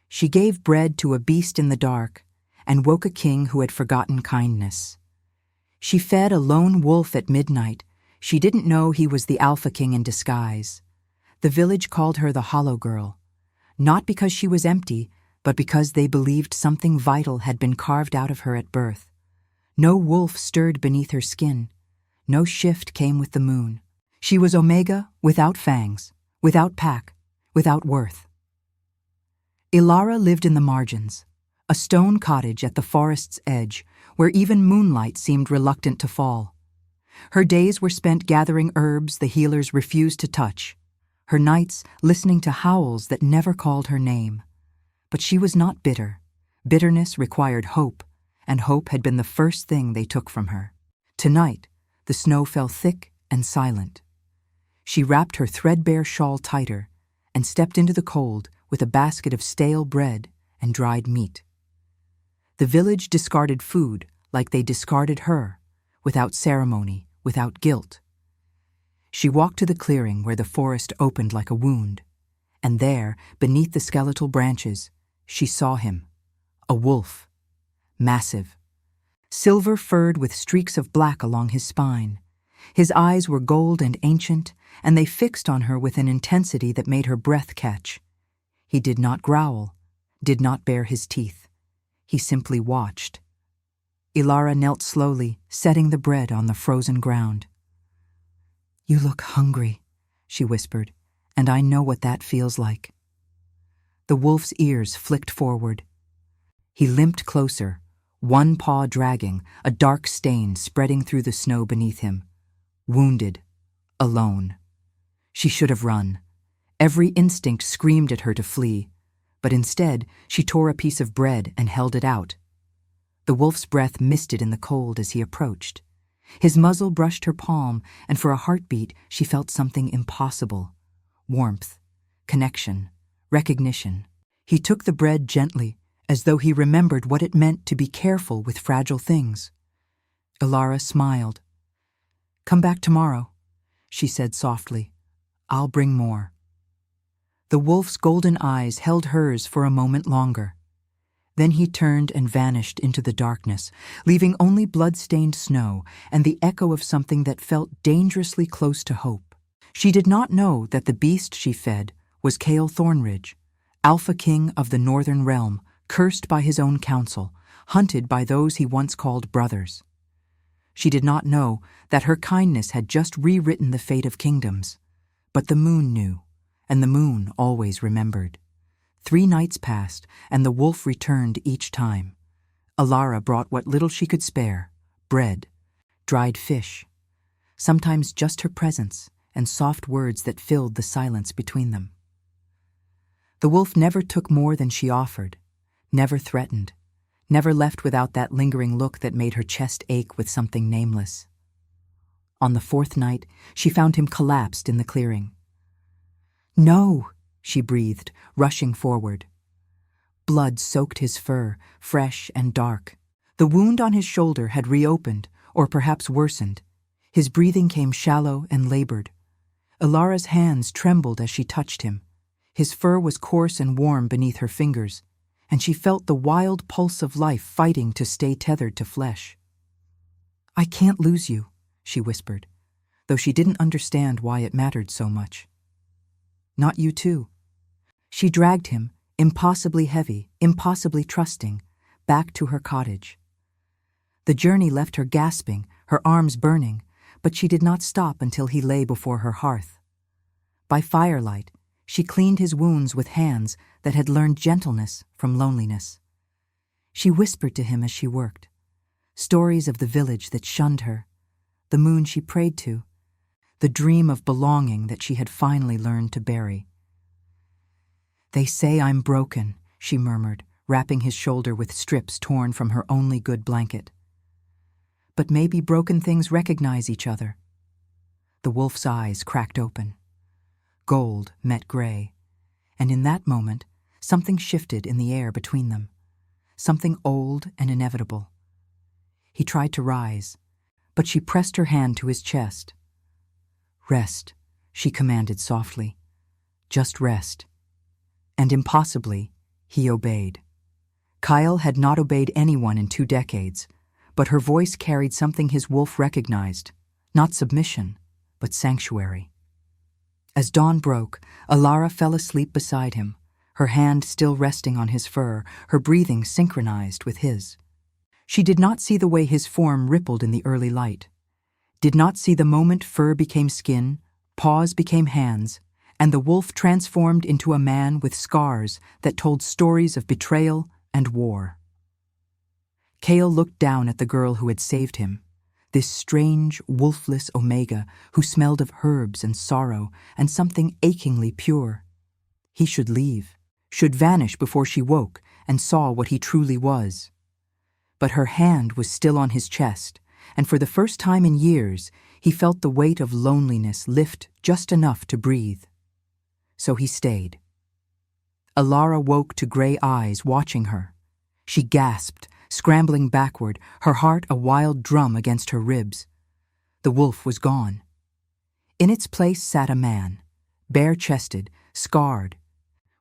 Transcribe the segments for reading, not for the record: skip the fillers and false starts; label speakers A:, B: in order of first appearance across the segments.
A: She gave bread to a beast in the dark and woke a king who had forgotten kindness. She fed a lone wolf at midnight. She didn't know he was the Alpha King in disguise. The village called her the Hollow Girl, not because she was empty, but because they believed something vital had been carved out of her at birth. No wolf stirred beneath her skin. No shift came with the moon. She was Omega without fangs, without pack, without worth. Ilara lived in the margins, a stone cottage at the forest's edge, where even moonlight seemed reluctant to fall. Her days were spent gathering herbs the healers refused to touch, her nights listening to howls that never called her name. But she was not bitter. Bitterness required hope, and hope had been the first thing they took from her. Tonight, the snow fell thick and silent. She wrapped her threadbare shawl tighter and stepped into the cold with a basket of stale bread and dried meat. The village discarded food like they discarded her, without ceremony, without guilt. She walked to the clearing where the forest opened like a wound, and there, beneath the skeletal branches, she saw him, a wolf, massive, silver-furred with streaks of black along his spine. His eyes were gold and ancient, and they fixed on her with an intensity that made her breath catch. He did not growl, did not bare his teeth. He simply watched. Ilara knelt slowly, setting the bread on the frozen ground. "You look hungry," she whispered, "and I know what that feels like." The wolf's ears flicked forward. He limped closer, one paw dragging, a dark stain spreading through the snow beneath him. Wounded, alone. She should have run. Every instinct screamed at her to flee, but instead she tore a piece of bread and held it out. The wolf's breath misted in the cold as he approached. His muzzle brushed her palm, and for a heartbeat she felt something impossible. Warmth, connection, recognition. He took the bread gently, as though he remembered what it meant to be careful with fragile things. Ilara smiled. "Come back tomorrow," she said softly. "I'll bring more." The wolf's golden eyes held hers for a moment longer. Then he turned and vanished into the darkness, leaving only blood-stained snow and the echo of something that felt dangerously close to hope. She did not know that the beast she fed was Cale Thornridge, Alpha King of the Northern Realm, cursed by his own council, hunted by those he once called brothers. She did not know that her kindness had just rewritten the fate of kingdoms. But the moon knew, and the moon always remembered. 3 nights passed, and the wolf returned each time. Ilara brought what little she could spare, bread, dried fish, sometimes just her presence and soft words that filled the silence between them. The wolf never took more than she offered, never threatened, never left without that lingering look that made her chest ache with something nameless. On the 4th night, she found him collapsed in the clearing. "No!" she breathed, rushing forward. Blood soaked his fur, fresh and dark. The wound on his shoulder had reopened, or perhaps worsened. His breathing came shallow and labored. Ilara's hands trembled as she touched him. His fur was coarse and warm beneath her fingers, and she felt the wild pulse of life fighting to stay tethered to flesh. "I can't lose you," she whispered, though she didn't understand why it mattered so much. "Not you too." She dragged him, impossibly heavy, impossibly trusting, back to her cottage. The journey left her gasping, her arms burning, but she did not stop until he lay before her hearth. By firelight, she cleaned his wounds with hands that had learned gentleness from loneliness. She whispered to him as she worked, stories of the village that shunned her, the moon she prayed to, the dream of belonging that she had finally learned to bury. "They say I'm broken," she murmured, wrapping his shoulder with strips torn from her only good blanket. "But maybe broken things recognize each other." The wolf's eyes cracked open. Gold met gray, and in that moment, something shifted in the air between them, something old and inevitable. He tried to rise, but she pressed her hand to his chest. "Rest," she commanded softly. "Just rest." And impossibly, He obeyed. Kyle had not obeyed anyone in 2 decades, but her voice carried something his wolf recognized, not submission, but sanctuary. As dawn broke, Alara fell asleep beside him, her hand still resting on his fur, her breathing synchronized with his. She did not see the way his form rippled in the early light, did not see the moment fur became skin, paws became hands, and the wolf transformed into a man with scars that told stories of betrayal and war. Kale looked down at the girl who had saved him, this strange, wolfless Omega who smelled of herbs and sorrow and something achingly pure. He should leave, should vanish before she woke and saw what he truly was. But her hand was still on his chest, and for the first time in years, he felt the weight of loneliness lift just enough to breathe. So he stayed. Alara woke to gray eyes watching her. She gasped, scrambling backward, her heart a wild drum against her ribs. The wolf was gone. In its place sat a man, bare-chested, scarred,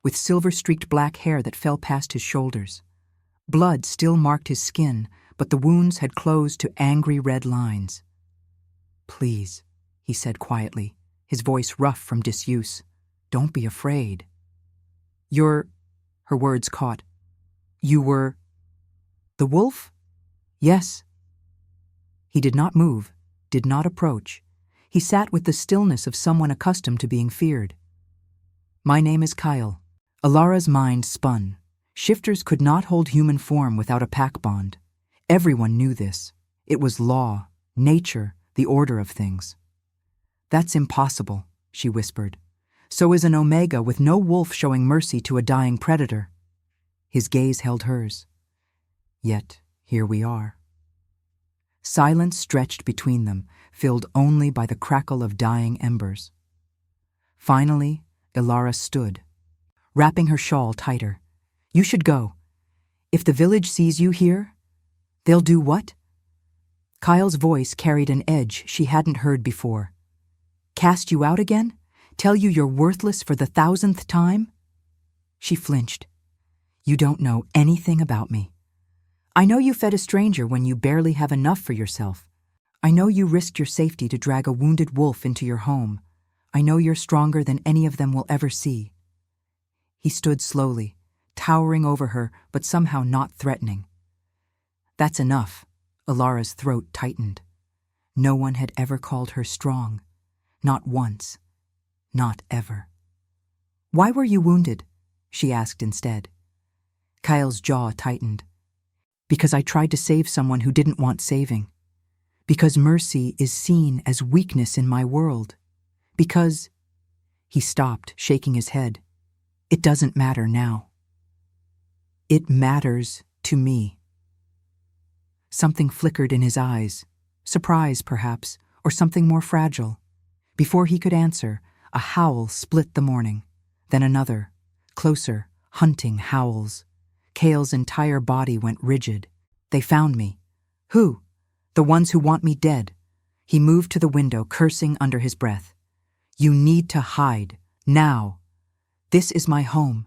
A: with silver-streaked black hair that fell past his shoulders. Blood still marked his skin, but the wounds had closed to angry red lines. "Please," he said quietly, his voice rough from disuse. "Don't be afraid." "You're—" her words caught. "You were—" "The wolf?" "Yes." He did not move, did not approach. He sat with the stillness of someone accustomed to being feared. "My name is Kyle." Alara's mind spun. Shifters could not hold human form without a pack bond. Everyone knew this. It was law, nature, the order of things. "That's impossible," she whispered. "So is an Omega with no wolf showing mercy to a dying predator." His gaze held hers. Yet here we are. Silence stretched between them, filled only by the crackle of dying embers. Finally, Alara stood, wrapping her shawl tighter. "You should go. If the village sees you here, they'll do what?" Kyle's voice carried an edge she hadn't heard before. "Cast you out again? Tell you you're worthless for the 1,000th time?" She flinched. "You don't know anything about me. I know you fed a stranger when you barely have enough for yourself. I know you risked your safety to drag a wounded wolf into your home. I know you're stronger than any of them will ever see." He stood slowly, towering over her, but somehow not threatening. "That's enough." Alara's throat tightened. No one had ever called her strong. Not once. Not ever. "Why were you wounded?" she asked instead. Kyle's jaw tightened. "Because I tried to save someone who didn't want saving. Because mercy is seen as weakness in my world. Because—" He stopped, shaking his head. "It doesn't matter now. It matters to me." Something flickered in his eyes, surprise perhaps, or something more fragile. Before he could answer, a howl split the morning, then another, closer, hunting howls. Kale's entire body went rigid. "They found me." "Who?" "The ones who want me dead." He moved to the window, cursing under his breath. "You need to hide, now. This is my home.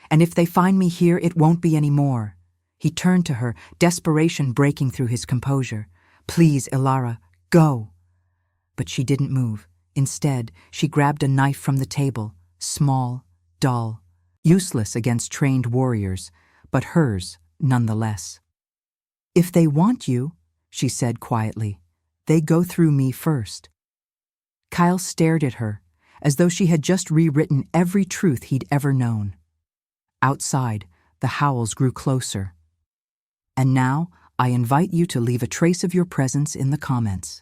A: And if they find me here, it won't be any more." He turned to her, desperation breaking through his composure. "Please, Alara, go." But she didn't move. Instead, she grabbed a knife from the table, small, dull, useless against trained warriors, but hers nonetheless. "If they want you," she said quietly, "they go through me first." Kyle stared at her, as though she had just rewritten every truth he'd ever known. Outside, the howls grew closer. "And now, I invite you to leave a trace of your presence in the comments.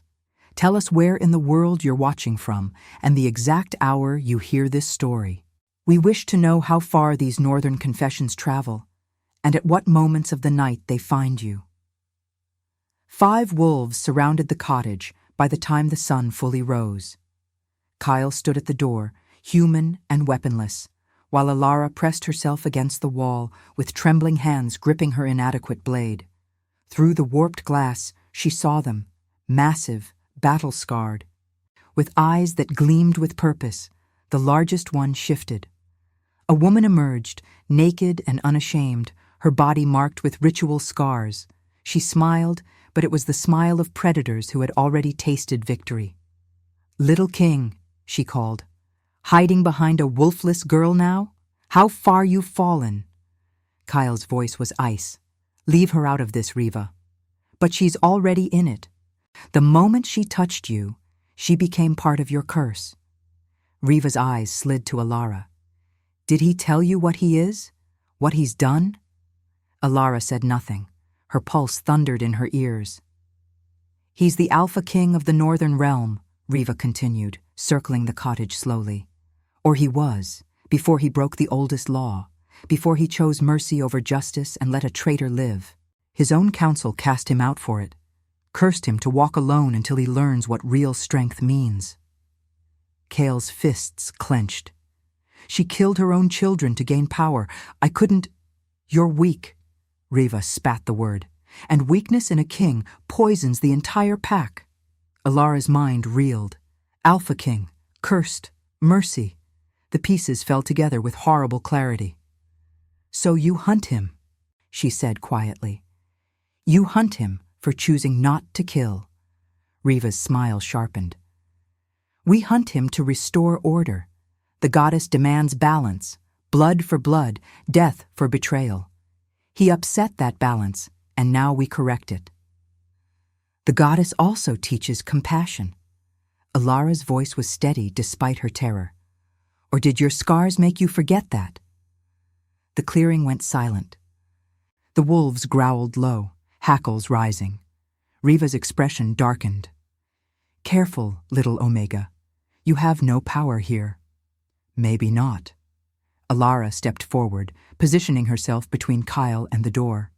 A: Tell us where in the world you're watching from and the exact hour you hear this story. We wish to know how far these northern confessions travel, and at what moments of the night they find you." 5 wolves surrounded the cottage by the time the sun fully rose. Kyle stood at the door, human and weaponless, while Alara pressed herself against the wall with trembling hands gripping her inadequate blade. Through the warped glass, she saw them, massive, battle-scarred. With eyes that gleamed with purpose, the largest one shifted. A woman emerged, naked and unashamed, her body marked with ritual scars. She smiled, but it was the smile of predators who had already tasted victory. "Little King," she called. "Hiding behind a wolfless girl now? How far you've fallen." Kyle's voice was ice. "Leave her out of this, Riva." "But she's already in it. The moment she touched you, she became part of your curse." Riva's eyes slid to Alara. "Did he tell you what he is? What he's done?" Alara said nothing. Her pulse thundered in her ears. "He's the Alpha King of the Northern Realm," Riva continued, circling the cottage slowly. "Or he was, before he broke the oldest law, before he chose mercy over justice and let a traitor live. His own council cast him out for it, cursed him to walk alone until he learns what real strength means." Kale's fists clenched. "She killed her own children to gain power. I couldn't—" "You're weak," Riva spat the word, "and weakness in a king poisons the entire pack." Alara's mind reeled. Alpha King, cursed, mercy. The pieces fell together with horrible clarity. "So you hunt him," she said quietly. "You hunt him for choosing not to kill." Riva's smile sharpened. "We hunt him to restore order. The goddess demands balance, blood for blood, death for betrayal. He upset that balance, and now we correct it." "The goddess also teaches compassion." Alara's voice was steady despite her terror. "Or did your scars make you forget that?" The clearing went silent. The wolves growled low, hackles rising. Riva's expression darkened. "Careful, little Omega. You have no power here." "Maybe not." Alara stepped forward, positioning herself between Kyle and the door.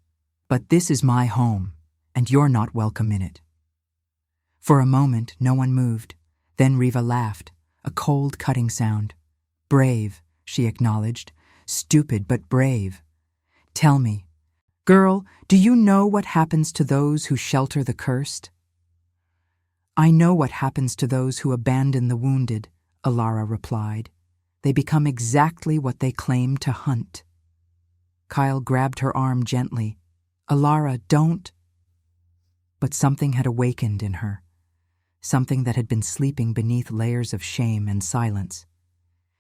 A: "But this is my home, and you're not welcome in it." For a moment, no one moved. Then Riva laughed, a cold, cutting sound. "Brave," she acknowledged. "Stupid, but brave. Tell me, girl, do you know what happens to those who shelter the cursed?" "I know what happens to those who abandon the wounded," Alara replied. "They become exactly what they claim to hunt." Kyle grabbed her arm gently. "Alara, don't—" But something had awakened in her, something that had been sleeping beneath layers of shame and silence.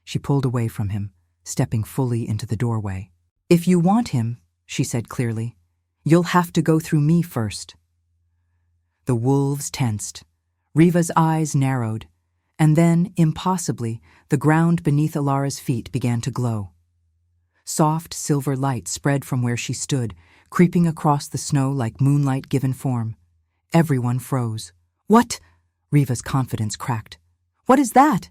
A: She pulled away from him, stepping fully into the doorway. "If you want him," she said clearly, "you'll have to go through me first." The wolves tensed. Riva's eyes narrowed, and then, impossibly, the ground beneath Alara's feet began to glow. Soft silver light spread from where she stood, creeping across the snow like moonlight given form. Everyone froze. "What?" Riva's confidence cracked. "What is that?"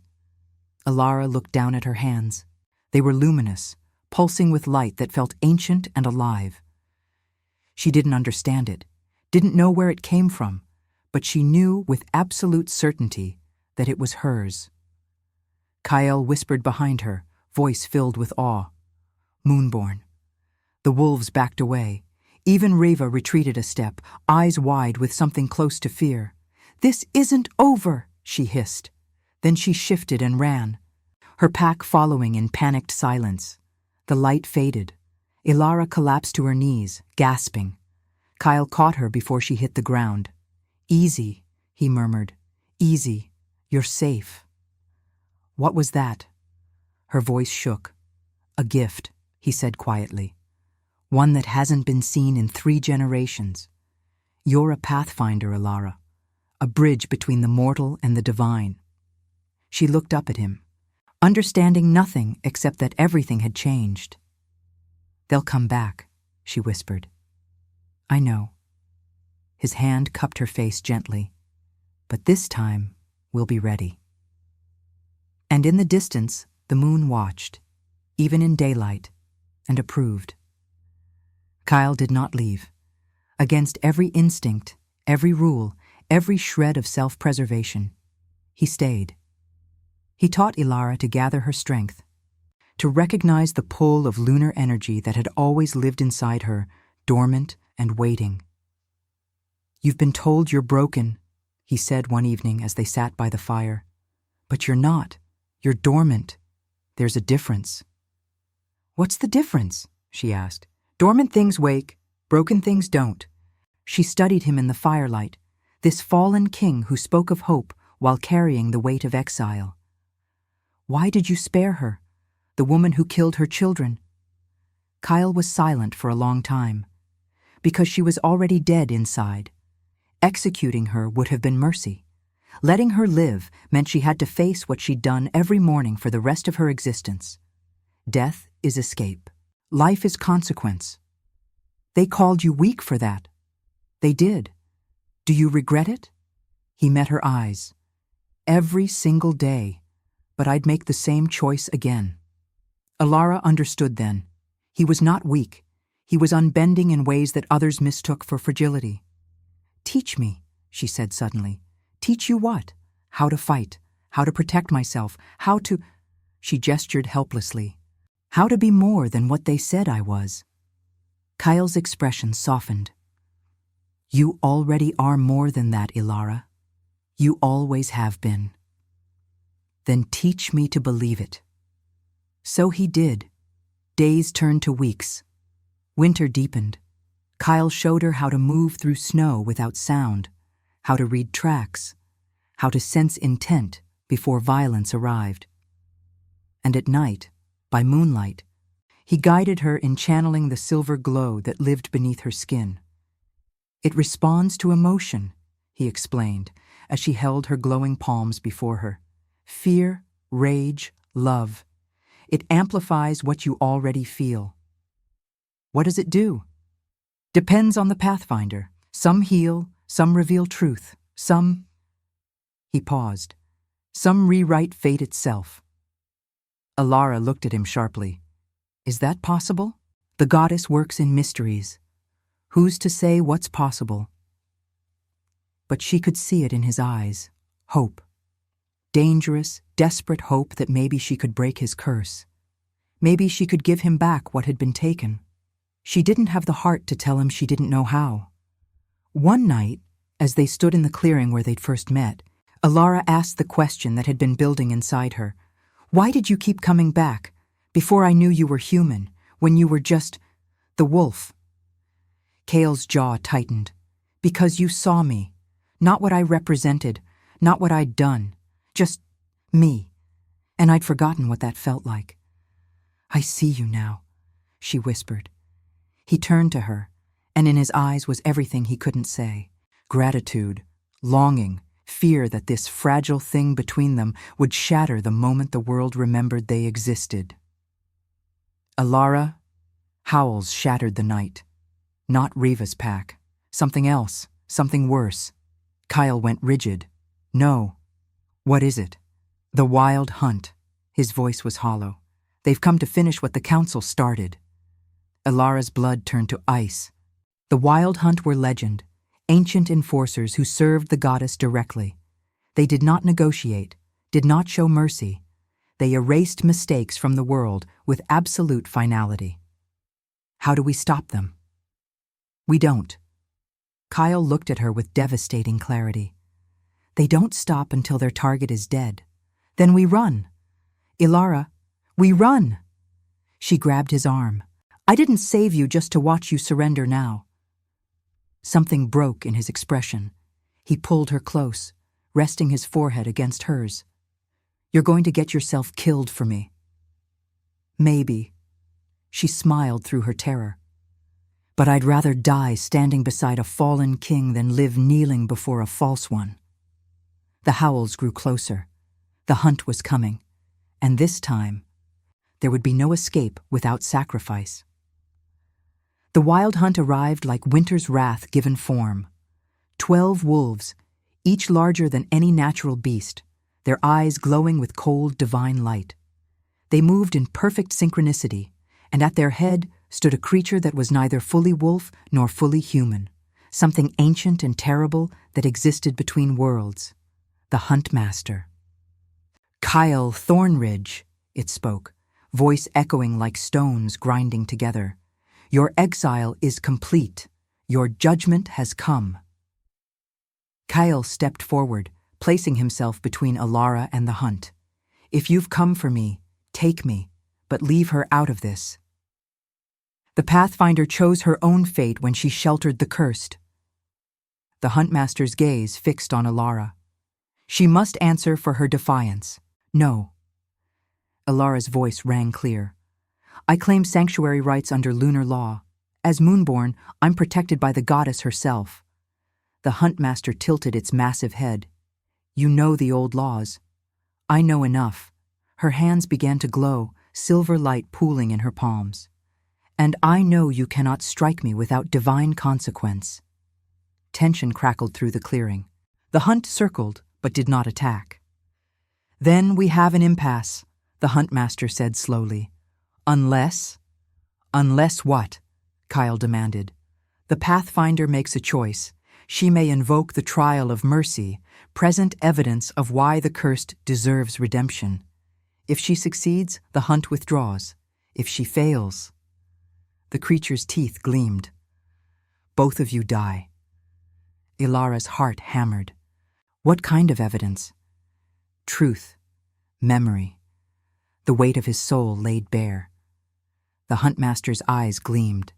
A: Alara looked down at her hands. They were luminous, pulsing with light that felt ancient and alive. She didn't understand it, didn't know where it came from, but she knew with absolute certainty that it was hers. Kyle whispered behind her, voice filled with awe. "Moonborn." The wolves backed away. Even Riva retreated a step, eyes wide with something close to fear. "This isn't over," she hissed. Then she shifted and ran, her pack following in panicked silence. The light faded. Alara collapsed to her knees, gasping. Kyle caught her before she hit the ground. "Easy," he murmured. "Easy. You're safe." "What was that?" Her voice shook. "A gift," he said quietly. "One that hasn't been seen in 3 generations. You're a pathfinder, Alara. A bridge between the mortal and the divine." She looked up at him, understanding nothing except that everything had changed. "They'll come back," she whispered. "I know." His hand cupped her face gently. "But this time, we'll be ready." And in the distance, the moon watched, even in daylight, and approved. Kyle did not leave. Against every instinct, every rule, every shred of self-preservation, he stayed. He taught Alara to gather her strength, to recognize the pull of lunar energy that had always lived inside her, dormant and waiting. "You've been told you're broken," he said one evening as they sat by the fire. "But you're not. You're dormant. There's a difference." "What's the difference?" she asked. "Dormant things wake, broken things don't." She studied him in the firelight, this fallen king who spoke of hope while carrying the weight of exile. "Why did you spare her, the woman who killed her children?" Kyle was silent for a long time. Because she was already dead inside. Executing her would have been mercy. Letting her live meant she had to face what she'd done every morning for the rest of her existence. Death is escape. Life is consequence. They called you weak for that. They did. Do you regret it? He met her eyes. Every single day, but I'd make the same choice again. Alara understood then. He was not weak. He was unbending in ways that others mistook for fragility. "Teach me," she said suddenly. "Teach you what? How to fight, how to protect myself, how to—" She gestured helplessly. "How to be more than what they said I was." Kyle's expression softened. "You already are more than that, Ilara. You always have been." "Then teach me to believe it." So he did. Days turned to weeks. Winter deepened. Kyle showed her how to move through snow without sound, how to read tracks, how to sense intent before violence arrived. And at night, by moonlight, he guided her in channeling the silver glow that lived beneath her skin. "It responds to emotion," he explained as she held her glowing palms before her. "Fear, rage, love. It amplifies what you already feel." "What does it do?" "Depends on the pathfinder. Some heal, some reveal truth, some—" He paused. "Some rewrite fate itself." Alara looked at him sharply. "Is that possible?" "The goddess works in mysteries. Who's to say what's possible?" But she could see it in his eyes. Hope. Dangerous, desperate hope that maybe she could break his curse. Maybe she could give him back what had been taken. She didn't have the heart to tell him she didn't know how. One night, as they stood in the clearing where they'd first met, Alara asked the question that had been building inside her. "Why did you keep coming back, before I knew you were human, when you were just the wolf?" Kale's jaw tightened. "Because you saw me. Not what I represented, not what I'd done. Just me. And I'd forgotten what that felt like." "I see you now," she whispered. He turned to her, and in his eyes was everything he couldn't say. Gratitude, longing, fear that this fragile thing between them would shatter the moment the world remembered they existed. "Alara," howls shattered the night. Not Riva's pack. Something else, something worse. Kyle went rigid. "No." "What is it?" "The Wild Hunt." His voice was hollow. "They've come to finish what the council started." Alara's blood turned to ice. The Wild Hunt were legend, ancient enforcers who served the goddess directly. They did not negotiate, did not show mercy. They erased mistakes from the world with absolute finality. "How do we stop them?" "We don't." Kyle looked at her with devastating clarity. "They don't stop until their target is dead. Then we run. Ilara, we run." She grabbed his arm. "I didn't save you just to watch you surrender now." Something broke in his expression. He pulled her close, resting his forehead against hers. "You're going to get yourself killed for me." "Maybe." She smiled through her terror. "But I'd rather die standing beside a fallen king than live kneeling before a false one." The howls grew closer. The hunt was coming. And this time, there would be no escape without sacrifice. The Wild Hunt arrived like winter's wrath given form. 12 wolves, each larger than any natural beast, their eyes glowing with cold, divine light. They moved in perfect synchronicity, and at their head stood a creature that was neither fully wolf nor fully human, something ancient and terrible that existed between worlds. The Huntmaster. "Kyle Thornridge," it spoke, voice echoing like stones grinding together. "Your exile is complete. Your judgment has come." Kyle stepped forward, placing himself between Alara and the hunt. "If you've come for me, take me, but leave her out of this." The Pathfinder chose her own fate when she sheltered the cursed. The Huntmaster's gaze fixed on Alara. She must answer for her defiance. No. Alara's voice rang clear. I claim sanctuary rights under lunar law. As Moonborn, I'm protected by the goddess herself. The Huntmaster tilted its massive head. You know the old laws. I know enough. Her hands began to glow, silver light pooling in her palms. And I know you cannot strike me without divine consequence. Tension crackled through the clearing. The hunt circled, but did not attack. Then we have an impasse, the Huntmaster said slowly. Unless? Unless what? Kyle demanded. The Pathfinder makes a choice. She may invoke the trial of mercy, present evidence of why the cursed deserves redemption. If she succeeds, the hunt withdraws. If she fails... The creature's teeth gleamed. Both of you die. Ilara's heart hammered. What kind of evidence? Truth. Memory. The weight of his soul laid bare. The Huntmaster's eyes gleamed.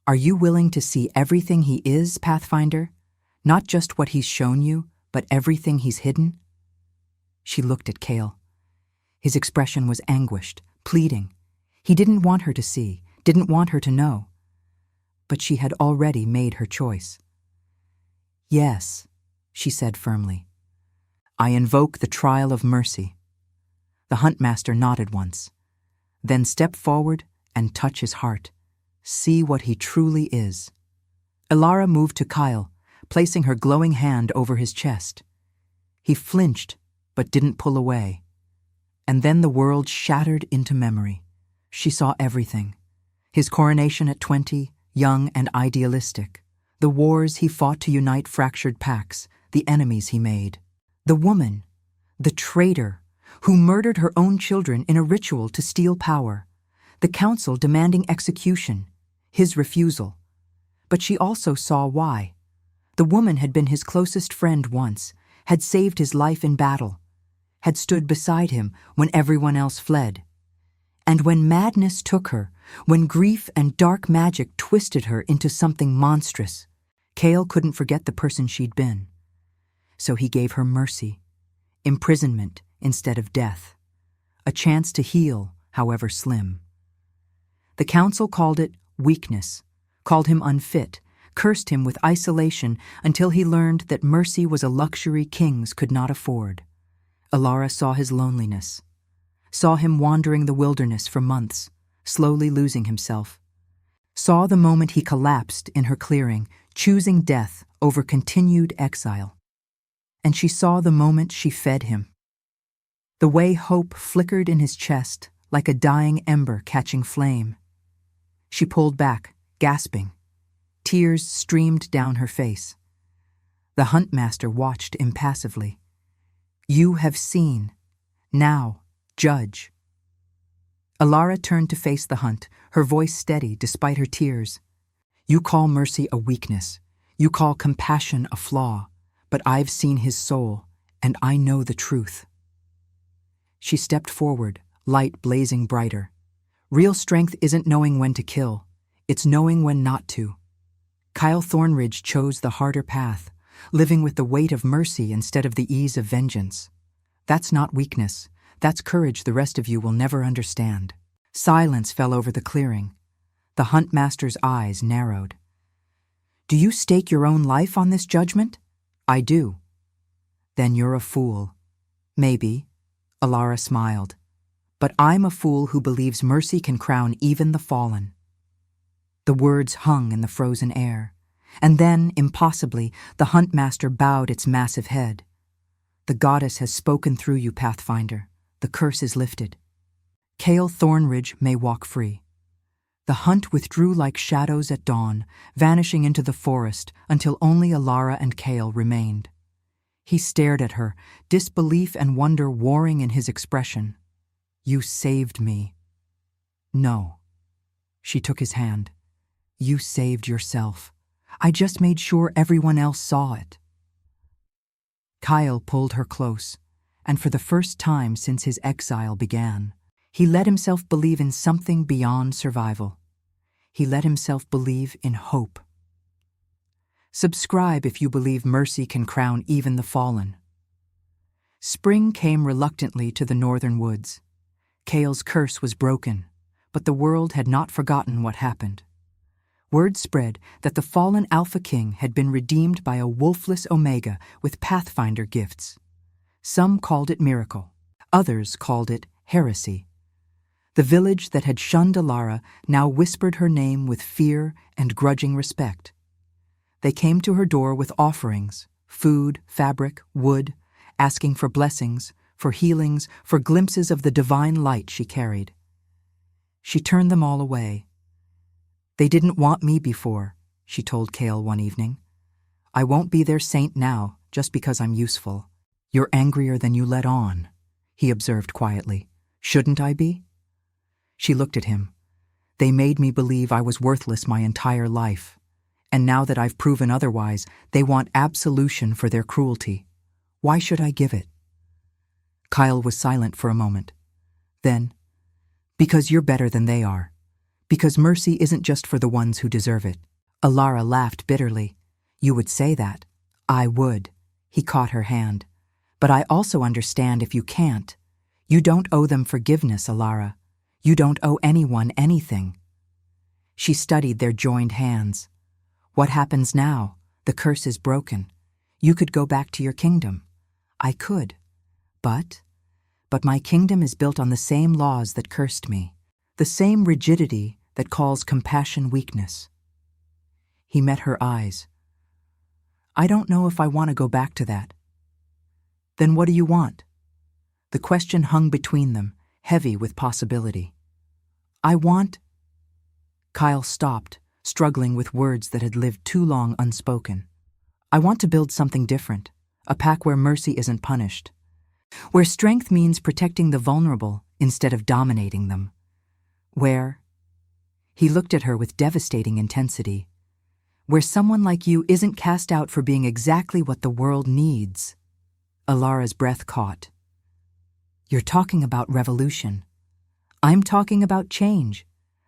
A: Are you willing to see everything he is, Pathfinder? Not just what he's shown you, but everything he's hidden? She looked at Kale. His expression was anguished, pleading. He didn't want her to see, didn't want her to know. But she had already made her choice. Yes, she said firmly. I invoke the trial of mercy. The Huntmaster nodded once. Then step forward and touch his heart. See what he truly is. Ilara moved to Kyle, placing her glowing hand over his chest. He flinched, but didn't pull away. And then the world shattered into memory. She saw everything. His coronation at 20, young and idealistic. The wars he fought to unite fractured packs, the enemies he made. The woman, the traitor, who murdered her own children in a ritual to steal power. The council demanding execution, his refusal. But she also saw why. The woman had been his closest friend once, had saved his life in battle, had stood beside him when everyone else fled. And when madness took her, when grief and dark magic twisted her into something monstrous, Kale couldn't forget the person she'd been. So he gave her mercy, imprisonment instead of death, a chance to heal, however slim. The council called it weakness, called him unfit, cursed him with isolation until he learned that mercy was a luxury kings could not afford. Ilara saw his loneliness, saw him wandering the wilderness for months, slowly losing himself, saw the moment he collapsed in her clearing, choosing death over continued exile. And she saw the moment she fed him. The way hope flickered in his chest like a dying ember catching flame. She pulled back, gasping. Tears streamed down her face. The Huntmaster watched impassively. You have seen. Now, judge. Ilara turned to face the hunt, her voice steady despite her tears. You call mercy a weakness. You call compassion a flaw. But I've seen his soul, and I know the truth. She stepped forward, light blazing brighter. Real strength isn't knowing when to kill. It's knowing when not to. Kyle Thornridge chose the harder path, living with the weight of mercy instead of the ease of vengeance. That's not weakness. That's courage the rest of you will never understand. Silence fell over the clearing. The Huntmaster's eyes narrowed. Do you stake your own life on this judgment? I do. Then you're a fool. Maybe. Ilara smiled. But I'm a fool who believes mercy can crown even the fallen. The words hung in the frozen air. And then, impossibly, the Huntmaster bowed its massive head. The goddess has spoken through you, Pathfinder. The curse is lifted. Kale Thornridge may walk free. The hunt withdrew like shadows at dawn, vanishing into the forest until only Ilara and Kale remained. He stared at her, disbelief and wonder warring in his expression. You saved me. No. She took his hand. You saved yourself. I just made sure everyone else saw it. Kyle pulled her close, and for the first time since his exile began, he let himself believe in something beyond survival. He let himself believe in hope. Subscribe if you believe mercy can crown even the fallen. Spring came reluctantly to the northern woods. Kale's curse was broken, but the world had not forgotten what happened. Word spread that the fallen Alpha King had been redeemed by a wolfless Omega with Pathfinder gifts. Some called it miracle, others called it heresy. The village that had shunned Alara now whispered her name with fear and grudging respect. They came to her door with offerings, food, fabric, wood, asking for blessings, for healings, for glimpses of the divine light she carried. She turned them all away. "They didn't want me before," she told Kale one evening. "I won't be their saint now, just because I'm useful." "You're angrier than you let on," he observed quietly. "Shouldn't I be?" She looked at him. "They made me believe I was worthless my entire life. And now that I've proven otherwise, they want absolution for their cruelty. Why should I give it?" Kyle was silent for a moment. Then, "Because you're better than they are. Because mercy isn't just for the ones who deserve it." Alara laughed bitterly. "You would say that." "I would." He caught her hand. "But I also understand if you can't. You don't owe them forgiveness, Alara. You don't owe anyone anything." She studied their joined hands. "What happens now? The curse is broken. You could go back to your kingdom." "I could. But my kingdom is built on the same laws that cursed me, the same rigidity that calls compassion weakness." He met her eyes. "I don't know if I want to go back to that." "Then what do you want?" The question hung between them, heavy with possibility. "I want—" Kyle stopped, struggling with words that had lived too long unspoken. "I want to build something different, a pack where mercy isn't punished, where strength means protecting the vulnerable instead of dominating them, where—" He looked at her with devastating intensity. "Where someone like you isn't cast out for being exactly what the world needs." Alara's breath caught. "You're talking about revolution. I'm talking about change.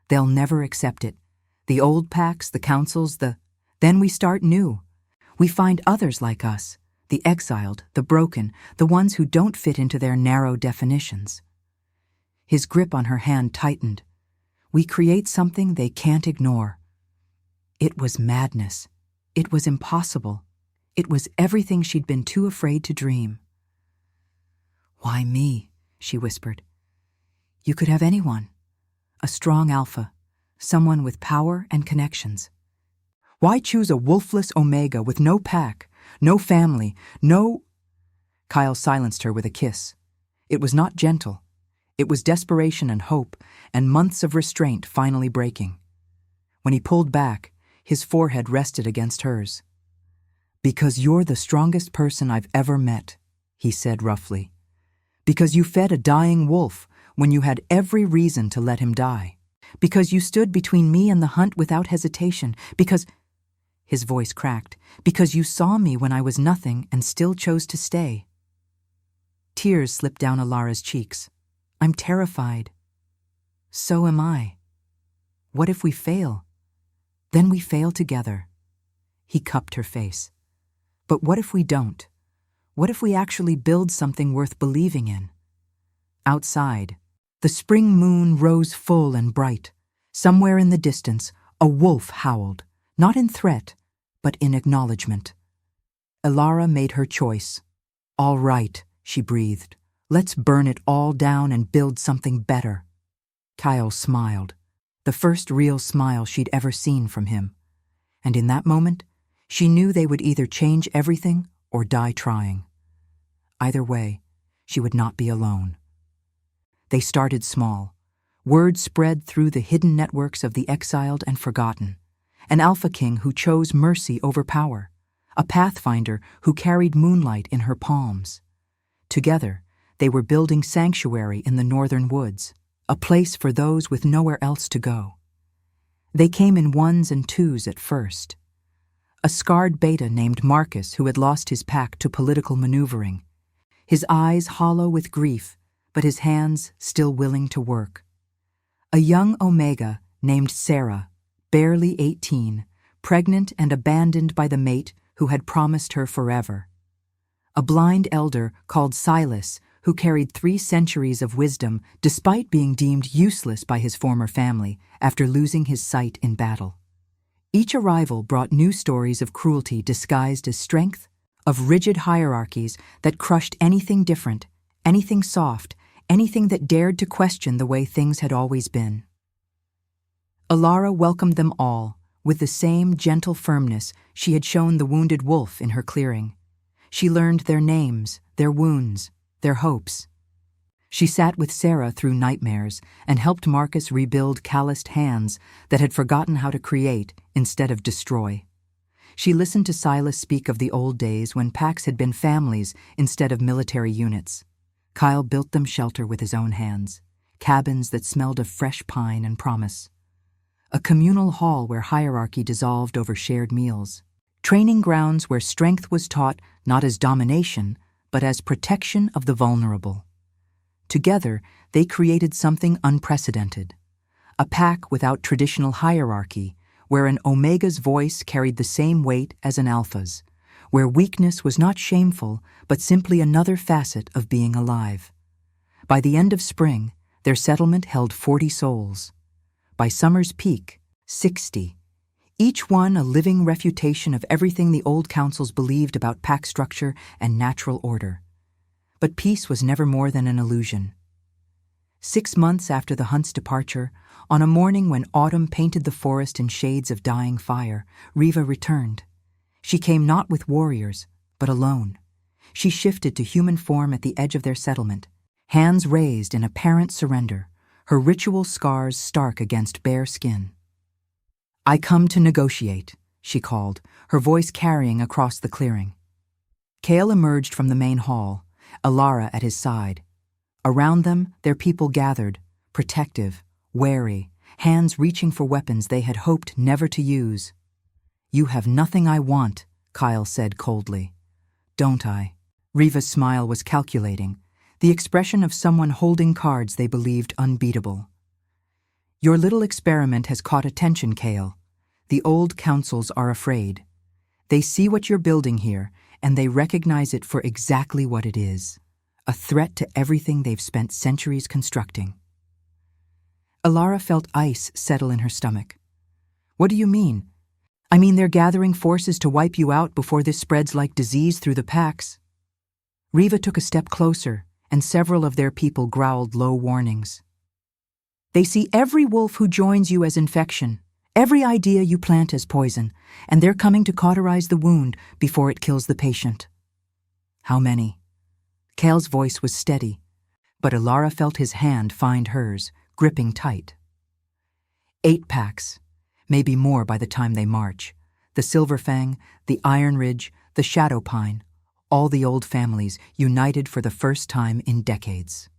A: They'll never accept it. The old packs, the councils, Then we start new. We find others like us, the exiled, the broken, the ones who don't fit into their narrow definitions." His grip on her hand tightened. "We create something they can't ignore." It was madness. It was impossible. It was everything she'd been too afraid to dream. "Why me?" she whispered. "You could have anyone. A strong alpha, someone with power and connections. Why choose a wolfless Omega with no pack, no family, no—" Kyle silenced her with a kiss. It was not gentle. It was desperation and hope, and months of restraint finally breaking. When he pulled back, his forehead rested against hers. "Because you're the strongest person I've ever met," he said roughly. "Because you fed a dying wolf when you had every reason to let him die. Because you stood between me and the hunt without hesitation. Because—" His voice cracked. "Because you saw me when I was nothing and still chose to stay." Tears slipped down Alara's cheeks. "I'm terrified." "So am I. What if we fail? Then we fail together." He cupped her face. "But what if we don't? What if we actually build something worth believing in?" Outside, the spring moon rose full and bright. Somewhere in the distance, a wolf howled, not in threat, but in acknowledgement. Alara made her choice. "All right," she breathed. "Let's burn it all down and build something better." Kyle smiled, the first real smile she'd ever seen from him. And in that moment, she knew they would either change everything or die trying. Either way, she would not be alone. They started small. Word spread through the hidden networks of the exiled and forgotten. An Alpha King who chose mercy over power. A Pathfinder who carried moonlight in her palms. Together, they were building sanctuary in the northern woods, a place for those with nowhere else to go. They came in ones and twos at first. A scarred beta named Marcus who had lost his pack to political maneuvering. His eyes hollow with grief, but his hands still willing to work. A young Omega named Sarah, barely 18, pregnant and abandoned by the mate who had promised her forever. A blind elder called Silas, who carried 3 centuries of wisdom despite being deemed useless by his former family after losing his sight in battle. Each arrival brought new stories of cruelty disguised as strength, of rigid hierarchies that crushed anything different, anything soft, anything that dared to question the way things had always been. Alara welcomed them all with the same gentle firmness she had shown the wounded wolf in her clearing. She learned their names, their wounds, their hopes. She sat with Sarah through nightmares and helped Marcus rebuild calloused hands that had forgotten how to create instead of destroy. She listened to Silas speak of the old days when packs had been families instead of military units. Kyle built them shelter with his own hands, cabins that smelled of fresh pine and promise. A communal hall where hierarchy dissolved over shared meals. Training grounds where strength was taught not as domination, but as protection of the vulnerable. Together, they created something unprecedented. A pack without traditional hierarchy, where an Omega's voice carried the same weight as an Alpha's, where weakness was not shameful, but simply another facet of being alive. By the end of spring, their settlement held 40 souls. By summer's peak, 60. Each one a living refutation of everything the old councils believed about pack structure and natural order. But peace was never more than an illusion. 6 months after the hunt's departure, on a morning when autumn painted the forest in shades of dying fire, Riva returned. She came not with warriors, but alone. She shifted to human form at the edge of their settlement, hands raised in apparent surrender, her ritual scars stark against bare skin. "I come to negotiate," she called, her voice carrying across the clearing. Kale emerged from the main hall, Alara at his side. Around them, their people gathered, protective, wary, hands reaching for weapons they had hoped never to use. "You have nothing I want," Kyle said coldly. "Don't I?" Riva's smile was calculating, the expression of someone holding cards they believed unbeatable. "Your little experiment has caught attention, Kale. The old councils are afraid. They see what you're building here, and they recognize it for exactly what it is, a threat to everything they've spent centuries constructing." Alara felt ice settle in her stomach. "What do you mean?" "I mean they're gathering forces to wipe you out before this spreads like disease through the packs." Riva took a step closer, and several of their people growled low warnings. "They see every wolf who joins you as infection, every idea you plant as poison, and they're coming to cauterize the wound before it kills the patient." "How many?" Kale's voice was steady, but Alara felt his hand find hers, gripping tight. 8 packs, maybe more by the time they march. The Silverfang, the Iron Ridge, the Shadow Pine, all the old families united for the first time in decades.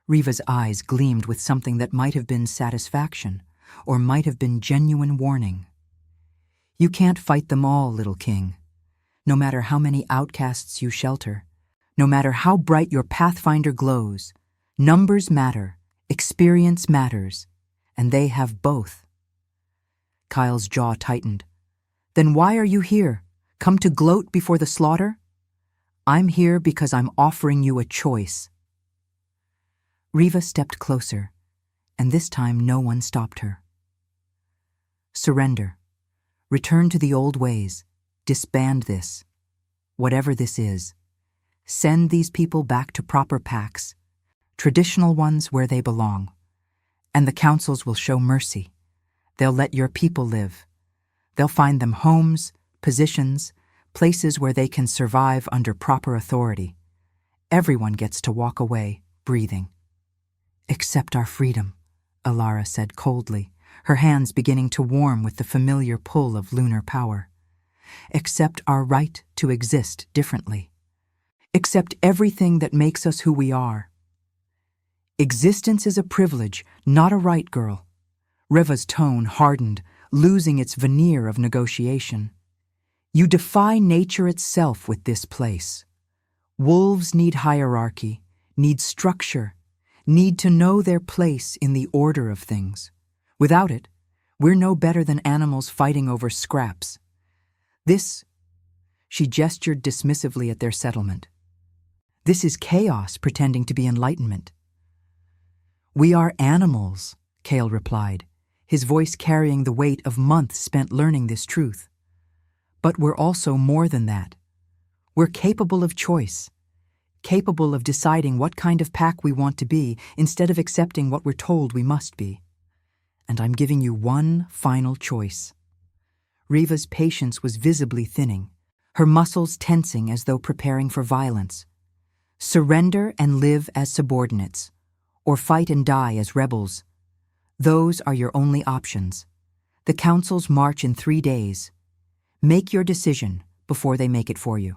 A: Riva's eyes gleamed with something that might have been satisfaction, or might have been genuine warning. "You can't fight them all, little king. No matter how many outcasts you shelter, no matter how bright your pathfinder glows, numbers matter, experience matters, and they have both." Kyle's jaw tightened. "Then why are you here? Come to gloat before the slaughter?" "I'm here because I'm offering you a choice." Riva stepped closer, and this time no one stopped her. "Surrender. Return to the old ways. Disband this. Whatever this is. Send these people back to proper packs, traditional ones where they belong. And the councils will show mercy. They'll let your people live. They'll find them homes, positions, places where they can survive under proper authority. Everyone gets to walk away, breathing." "Except our freedom," Alara said coldly, her hands beginning to warm with the familiar pull of lunar power. "Except our right to exist differently. Except everything that makes us who we are. Existence is a privilege, not a right, girl." Riva's tone hardened, losing its veneer of negotiation. "You defy nature itself with this place. Wolves need hierarchy, need structure, need to know their place in the order of things. Without it, We're no better than animals fighting over scraps. This, she gestured dismissively at their settlement. This is chaos pretending to be enlightenment. We are animals, Kale replied, his voice carrying the weight of months spent learning this truth. But we're also more than that. We're capable of choice, capable of deciding what kind of pack we want to be instead of accepting what we're told we must be. And I'm giving you one final choice. Riva's patience was visibly thinning, her muscles tensing as though preparing for violence. Surrender and live as subordinates, or fight and die as rebels. Those are your only options. The councils march in 3 days. Make your decision before they make it for you.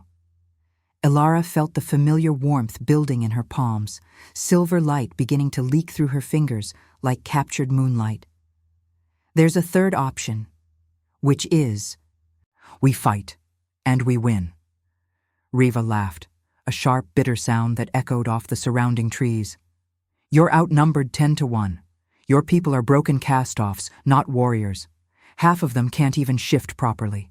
A: Elara felt the familiar warmth building in her palms, silver light beginning to leak through her fingers like captured moonlight. There's a third option, which is, we fight, and we win. Riva laughed, a sharp, bitter sound that echoed off the surrounding trees. You're outnumbered 10-1. Your people are broken cast-offs, not warriors. Half of them can't even shift properly.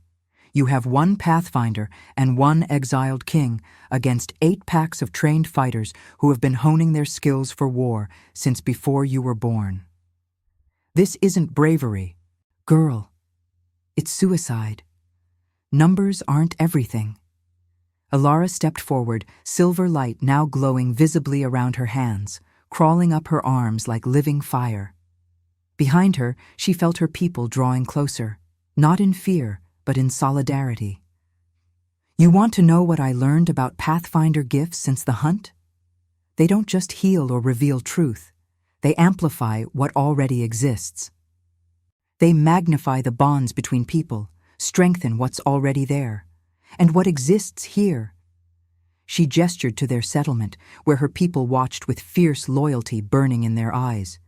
A: You have 1 pathfinder and 1 exiled king against 8 packs of trained fighters who have been honing their skills for war since before you were born. This isn't bravery, girl. It's suicide. Numbers aren't everything. Elara stepped forward, silver light now glowing visibly around her hands, crawling up her arms like living fire. Behind her, she felt her people drawing closer, not in fear, but in solidarity. You want to know what I learned about Pathfinder gifts since the hunt? They don't just heal or reveal truth. They amplify what already exists. They magnify the bonds between people, strengthen what's already there, and what exists here. She gestured to their settlement, where her people watched with fierce loyalty burning in their eyes.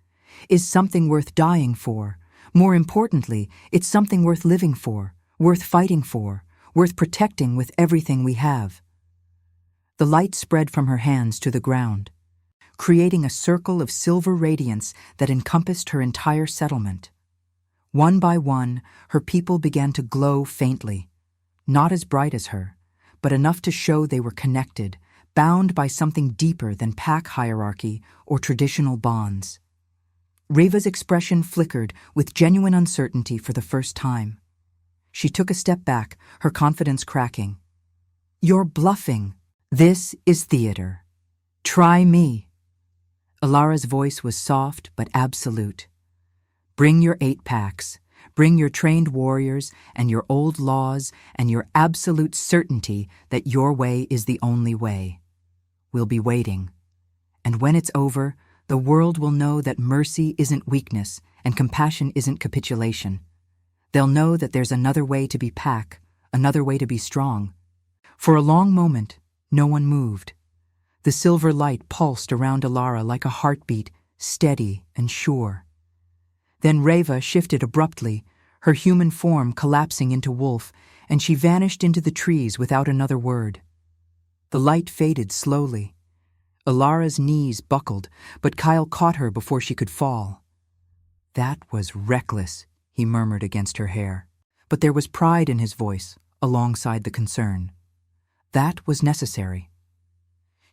A: Is something worth dying for. More importantly, it's something worth living for, worth fighting for, worth protecting with everything we have. The light spread from her hands to the ground, creating a circle of silver radiance that encompassed her entire settlement. One by one, her people began to glow faintly, not as bright as her, but enough to show they were connected, bound by something deeper than pack hierarchy or traditional bonds. Riva's expression flickered with genuine uncertainty for the first time. She took a step back, her confidence cracking. You're bluffing. This is theater. Try me. Elara's voice was soft but absolute. Bring your 8 packs. Bring your trained warriors and your old laws and your absolute certainty that your way is the only way. We'll be waiting. And when it's over, the world will know that mercy isn't weakness and compassion isn't capitulation. They'll know that there's another way to be pack, another way to be strong. For a long moment, no one moved. The silver light pulsed around Elara like a heartbeat, steady and sure. Then Riva shifted abruptly, her human form collapsing into wolf, and she vanished into the trees without another word. The light faded slowly. Elara's knees buckled, but Kyle caught her before she could fall. That was reckless, he murmured against her hair, but there was pride in his voice, alongside the concern. That was necessary.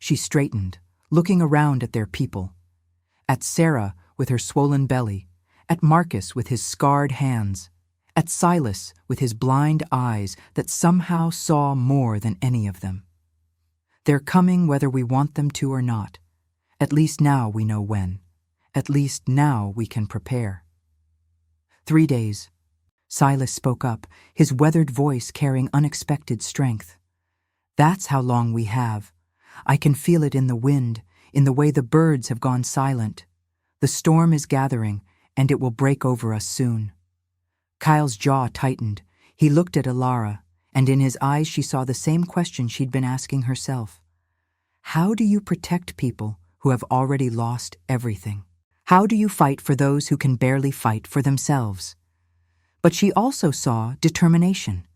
A: She straightened, looking around at their people. At Sarah with her swollen belly, at Marcus with his scarred hands, at Silas with his blind eyes that somehow saw more than any of them. They're coming whether we want them to or not. At least now we know when. At least now we can prepare. 3 days. Silas spoke up, his weathered voice carrying unexpected strength. That's how long we have. I can feel it in the wind, in the way the birds have gone silent. The storm is gathering, and it will break over us soon. Kyle's jaw tightened. He looked at Elara, and in his eyes she saw the same question she'd been asking herself. How do you protect people who have already lost everything? How do you fight for those who can barely fight for themselves? But she also saw determination,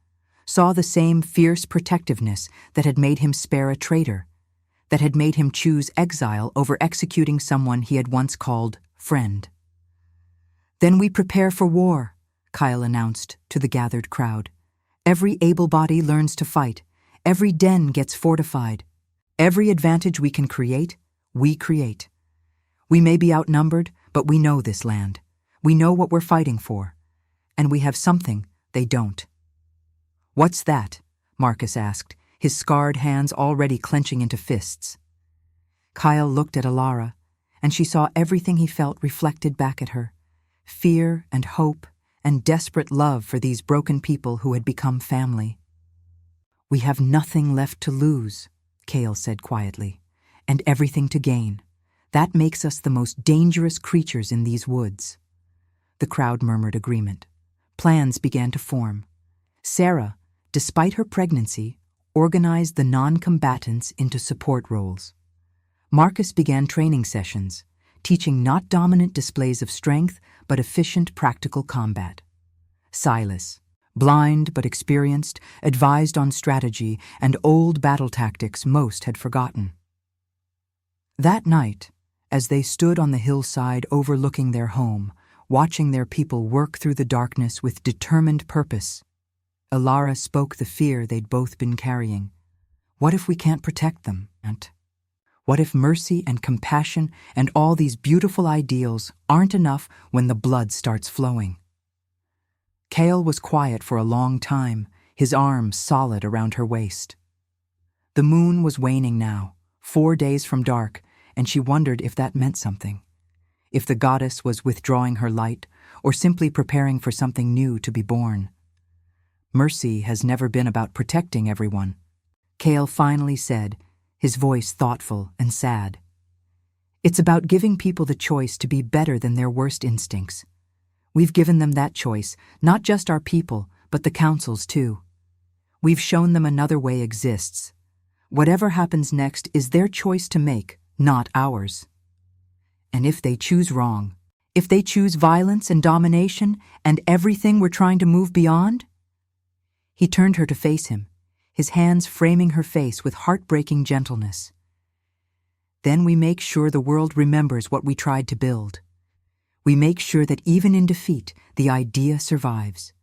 A: saw the same fierce protectiveness that had made him spare a traitor, that had made him choose exile over executing someone he had once called friend. Then we prepare for war, Kyle announced to the gathered crowd. Every able body learns to fight. Every den gets fortified. Every advantage we can create, we create. We may be outnumbered, but we know this land. We know what we're fighting for. And we have something they don't. What's that? Marcus asked, his scarred hands already clenching into fists. Kyle looked at Alara, and she saw everything he felt reflected back at her. Fear and hope and desperate love for these broken people who had become family. We have nothing left to lose, Kale said quietly, and everything to gain. That makes us the most dangerous creatures in these woods. The crowd murmured agreement. Plans began to form. Sarah, despite her pregnancy, organized the non-combatants into support roles. Marcus began training sessions, teaching not dominant displays of strength, but efficient practical combat. Silas, blind but experienced, advised on strategy and old battle tactics most had forgotten. That night, as they stood on the hillside overlooking their home, watching their people work through the darkness with determined purpose, Alara spoke the fear they'd both been carrying. What if we can't protect them, Aunt? What if mercy and compassion and all these beautiful ideals aren't enough when the blood starts flowing? Kale was quiet for a long time, his arms solid around her waist. The moon was waning now, 4 days from dark, and she wondered if that meant something. If the goddess was withdrawing her light, or simply preparing for something new to be born. Mercy has never been about protecting everyone, Kale finally said, his voice thoughtful and sad. It's about giving people the choice to be better than their worst instincts. We've given them that choice, not just our people, but the councils too. We've shown them another way exists. Whatever happens next is their choice to make, not ours. And if they choose wrong, if they choose violence and domination and everything we're trying to move beyond? He turned her to face him, his hands framing her face with heartbreaking gentleness. Then we make sure the world remembers what we tried to build. We make sure that even in defeat, the idea survives.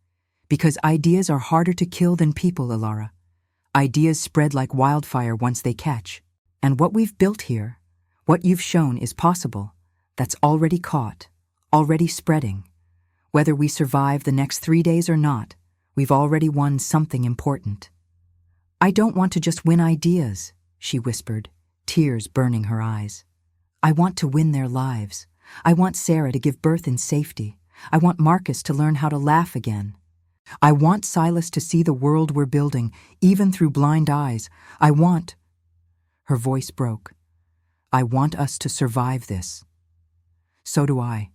A: Because ideas are harder to kill than people, Alara. Ideas spread like wildfire once they catch. And what we've built here, what you've shown is possible. That's already caught, already spreading. Whether we survive the next 3 days or not, we've already won something important. I don't want to just win ideas, she whispered, tears burning her eyes. I want to win their lives. I want Sarah to give birth in safety. I want Marcus to learn how to laugh again. I want Silas to see the world we're building, even through blind eyes. I want... Her voice broke. I want us to survive this. So do I.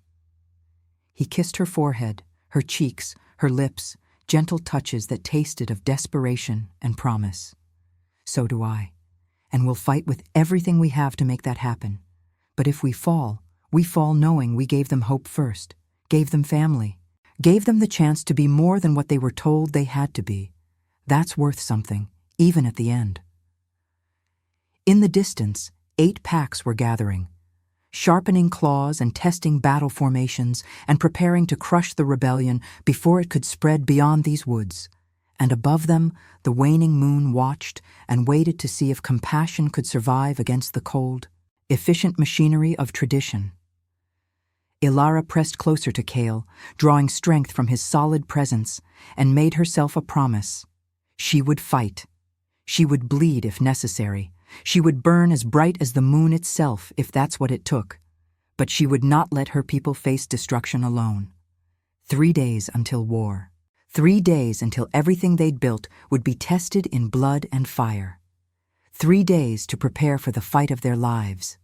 A: He kissed her forehead, her cheeks, her lips, gentle touches that tasted of desperation and promise. So do I. And we'll fight with everything we have to make that happen. But if we fall knowing we gave them hope first, gave them family, gave them the chance to be more than what they were told they had to be. That's worth something, even at the end. In the distance, 8 packs were gathering, sharpening claws and testing battle formations and preparing to crush the rebellion before it could spread beyond these woods. And above them, the waning moon watched and waited to see if compassion could survive against the cold, efficient machinery of tradition. Ilara pressed closer to Kale, drawing strength from his solid presence, and made herself a promise. She would fight. She would bleed if necessary. She would burn as bright as the moon itself if that's what it took. But she would not let her people face destruction alone. 3 days until war. 3 days until everything they'd built would be tested in blood and fire. 3 days to prepare for the fight of their lives.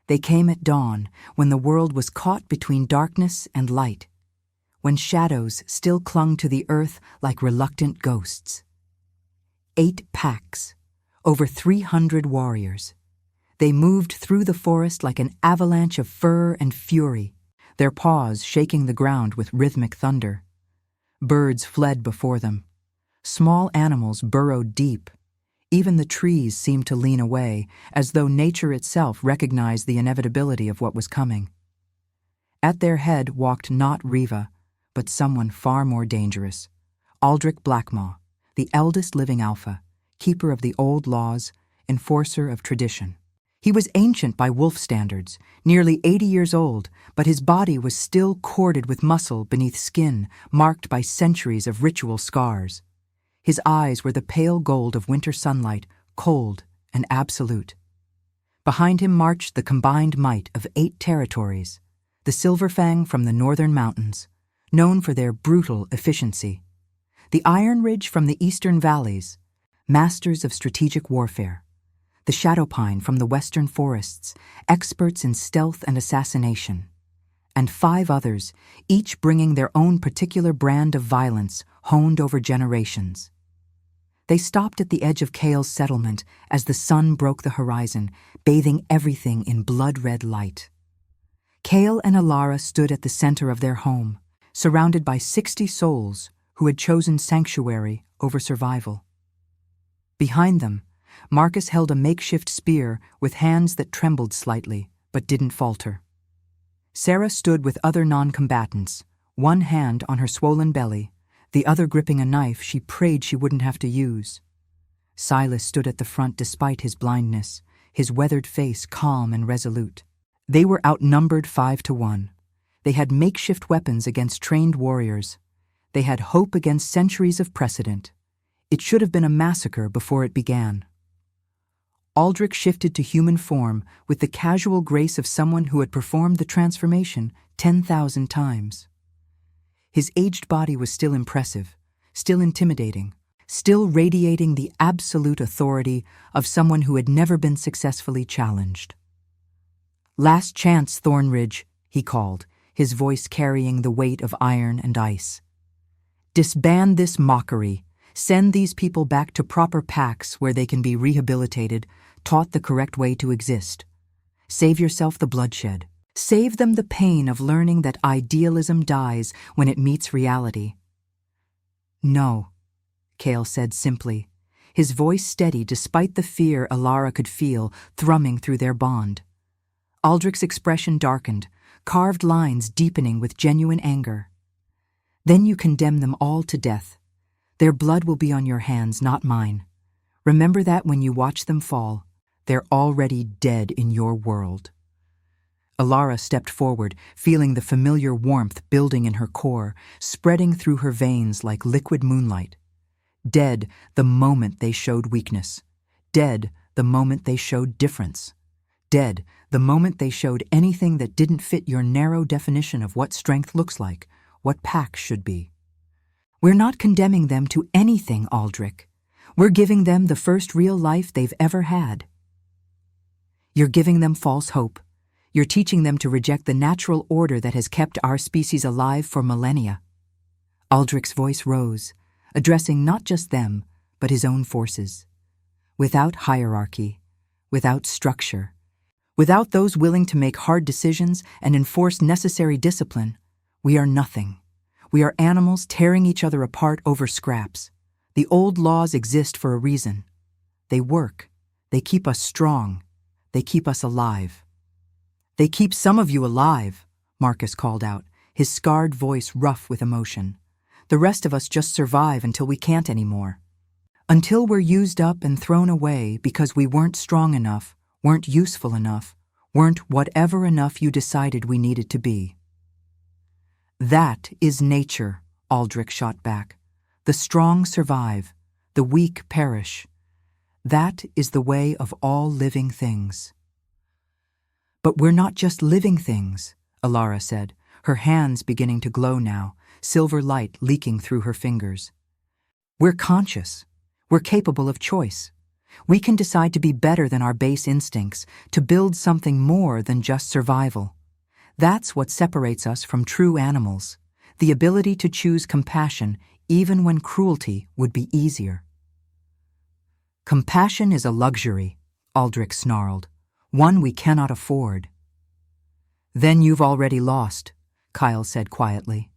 A: They came at dawn, when the world was caught between darkness and light, when shadows still clung to the earth like reluctant ghosts. 8 packs, over 300 warriors. They moved through the forest like an avalanche of fur and fury, their paws shaking the ground with rhythmic thunder. Birds fled before them. Small animals burrowed deep. Even the trees seemed to lean away, as though nature itself recognized the inevitability of what was coming. At their head walked not Riva, but someone far more dangerous. Aldrich Blackmaw, the eldest living alpha, keeper of the old laws, enforcer of tradition. He was ancient by wolf standards, nearly 80 years old, but his body was still corded with muscle beneath skin marked by centuries of ritual scars. His eyes were the pale gold of winter sunlight, cold and absolute. Behind him marched the combined might of 8 territories, the Silverfang from the northern mountains, known for their brutal efficiency, the Iron Ridge from the eastern valleys, masters of strategic warfare, the Shadowpine from the western forests, experts in stealth and assassination, and 5 others, each bringing their own particular brand of violence honed over generations. They stopped at the edge of Kale's settlement as the sun broke the horizon, bathing everything in blood-red light. Kale and Alara stood at the center of their home, surrounded by 60 souls who had chosen sanctuary over survival. Behind them, Marcus held a makeshift spear with hands that trembled slightly but didn't falter. Sarah stood with other non-combatants, one hand on her swollen belly, the other gripping a knife she prayed she wouldn't have to use. Silas stood at the front despite his blindness, his weathered face calm and resolute. They were outnumbered 5-1. They had makeshift weapons against trained warriors. They had hope against centuries of precedent. It should have been a massacre before it began. Aldrich shifted to human form with the casual grace of someone who had performed the transformation 10,000 times. His aged body was still impressive, still intimidating, still radiating the absolute authority of someone who had never been successfully challenged. "Last chance, Thornridge," he called, his voice carrying the weight of iron and ice. "Disband this mockery. Send these people back to proper packs where they can be rehabilitated, taught the correct way to exist. Save yourself the bloodshed. Save them the pain of learning that idealism dies when it meets reality." "No," Kale said simply, his voice steady despite the fear Alara could feel thrumming through their bond. Aldrich's expression darkened, carved lines deepening with genuine anger. "Then you condemn them all to death. Their blood will be on your hands, not mine. Remember that when you watch them fall. They're already dead in your world." Alara stepped forward, feeling the familiar warmth building in her core, spreading through her veins like liquid moonlight. Dead the moment they showed weakness. Dead the moment they showed difference. Dead the moment they showed anything that didn't fit your narrow definition of what strength looks like, what pack should be. "We're not condemning them to anything, Aldrich. We're giving them the first real life they've ever had. You're giving them false hope. You're teaching them to reject the natural order that has kept our species alive for millennia." Aldrich's voice rose, addressing not just them, but his own forces. "Without hierarchy, without structure, without those willing to make hard decisions and enforce necessary discipline, we are nothing. We are animals tearing each other apart over scraps. The old laws exist for a reason. They work. They keep us strong. They keep us alive." "They keep some of you alive," Marcus called out, his scarred voice rough with emotion. "The rest of us just survive until we can't anymore. Until we're used up and thrown away because we weren't strong enough, weren't useful enough, weren't whatever enough you decided we needed to be." "That is nature," Aldrich shot back. "The strong survive, the weak perish. That is the way of all living things." "But we're not just living things," Alara said, her hands beginning to glow now, silver light leaking through her fingers. "We're conscious. We're capable of choice. We can decide to be better than our base instincts, to build something more than just survival. That's what separates us from true animals, the ability to choose compassion even when cruelty would be easier." "Compassion is a luxury," Aldrich snarled, "one we cannot afford." "Then you've already lost," Kyle said quietly.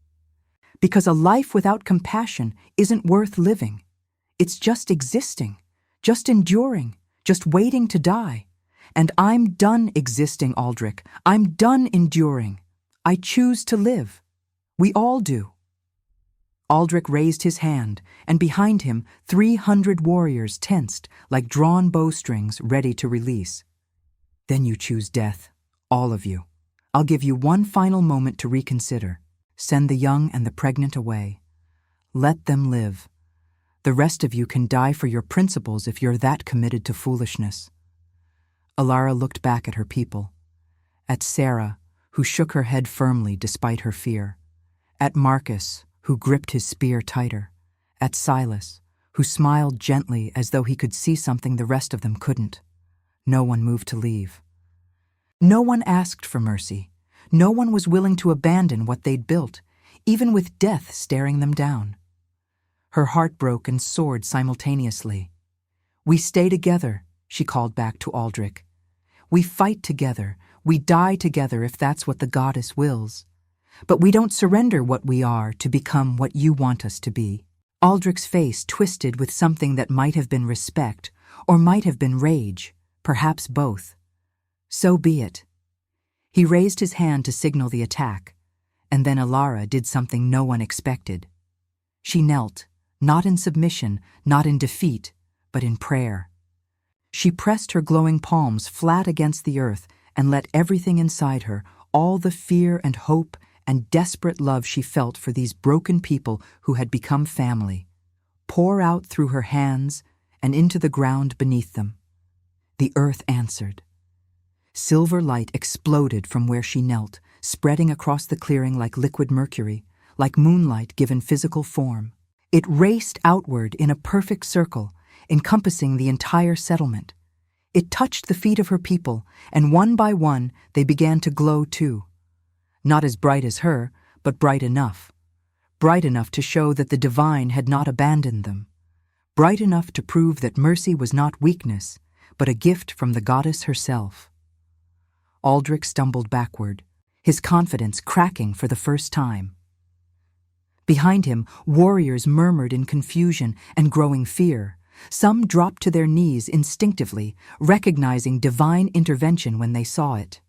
A: "Because a life without compassion isn't worth living. It's just existing, just enduring, just waiting to die. And I'm done existing, Aldrich. I'm done enduring. I choose to live. We all do." Aldrich raised his hand, and behind him 300 warriors tensed like drawn bowstrings ready to release. Then you choose death, all of you. I'll give you one final moment to reconsider. Send the young and the pregnant away. Let them live. The rest of you can die for your principles if you're that committed to foolishness. Alara looked back at her people. At Sarah, who shook her head firmly despite her fear. At Marcus, who gripped his spear tighter. At Silas, who smiled gently as though he could see something the rest of them couldn't. No one moved to leave. No one asked for mercy. No one was willing to abandon what they'd built, even with death staring them down. Her heart broke and soared simultaneously. We stay together, she called back to Aldrich. We fight together. We die together if that's what the goddess wills. But we don't surrender what we are to become what you want us to be. Aldrich's face twisted with something that might have been respect or might have been rage, perhaps both. So be it. He raised his hand to signal the attack, and then Alara did something no one expected. She knelt, not in submission, not in defeat, but in prayer. She pressed her glowing palms flat against the earth and let everything inside her, all the fear and hope and desperate love she felt for these broken people who had become family, pour out through her hands and into the ground beneath them. The earth answered. Silver light exploded from where she knelt, spreading across the clearing like liquid mercury, like moonlight given physical form. It raced outward in a perfect circle, encompassing the entire settlement. It touched the feet of her people, and one by one they began to glow too. Not as bright as her, but bright enough to show that the divine had not abandoned them, bright enough to prove that mercy was not weakness, but a gift from the goddess herself. Aldrich stumbled backward, his confidence cracking for the first time. Behind him, warriors murmured in confusion and growing fear. Some dropped to their knees instinctively, recognizing divine intervention when they saw it.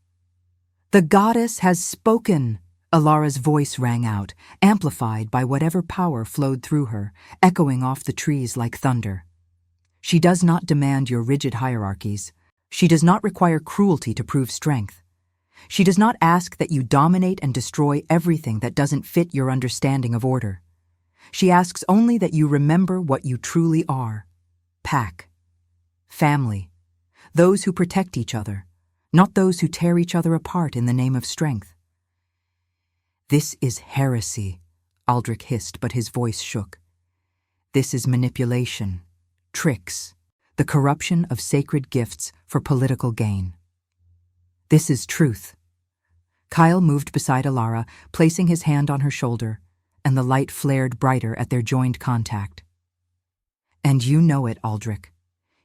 A: "The goddess has spoken," Alara's voice rang out, amplified by whatever power flowed through her, echoing off the trees like thunder. She does not demand your rigid hierarchies. She does not require cruelty to prove strength. She does not ask that you dominate and destroy everything that doesn't fit your understanding of order. She asks only that you remember what you truly are. Pack. Family. Those who protect each other, not those who tear each other apart in the name of strength. "This is heresy," Aldrich hissed, but his voice shook. "This is manipulation, tricks, the corruption of sacred gifts for political gain. This is truth." Kyle moved beside Alara, placing his hand on her shoulder, and the light flared brighter at their joined contact. "And you know it, Aldrich.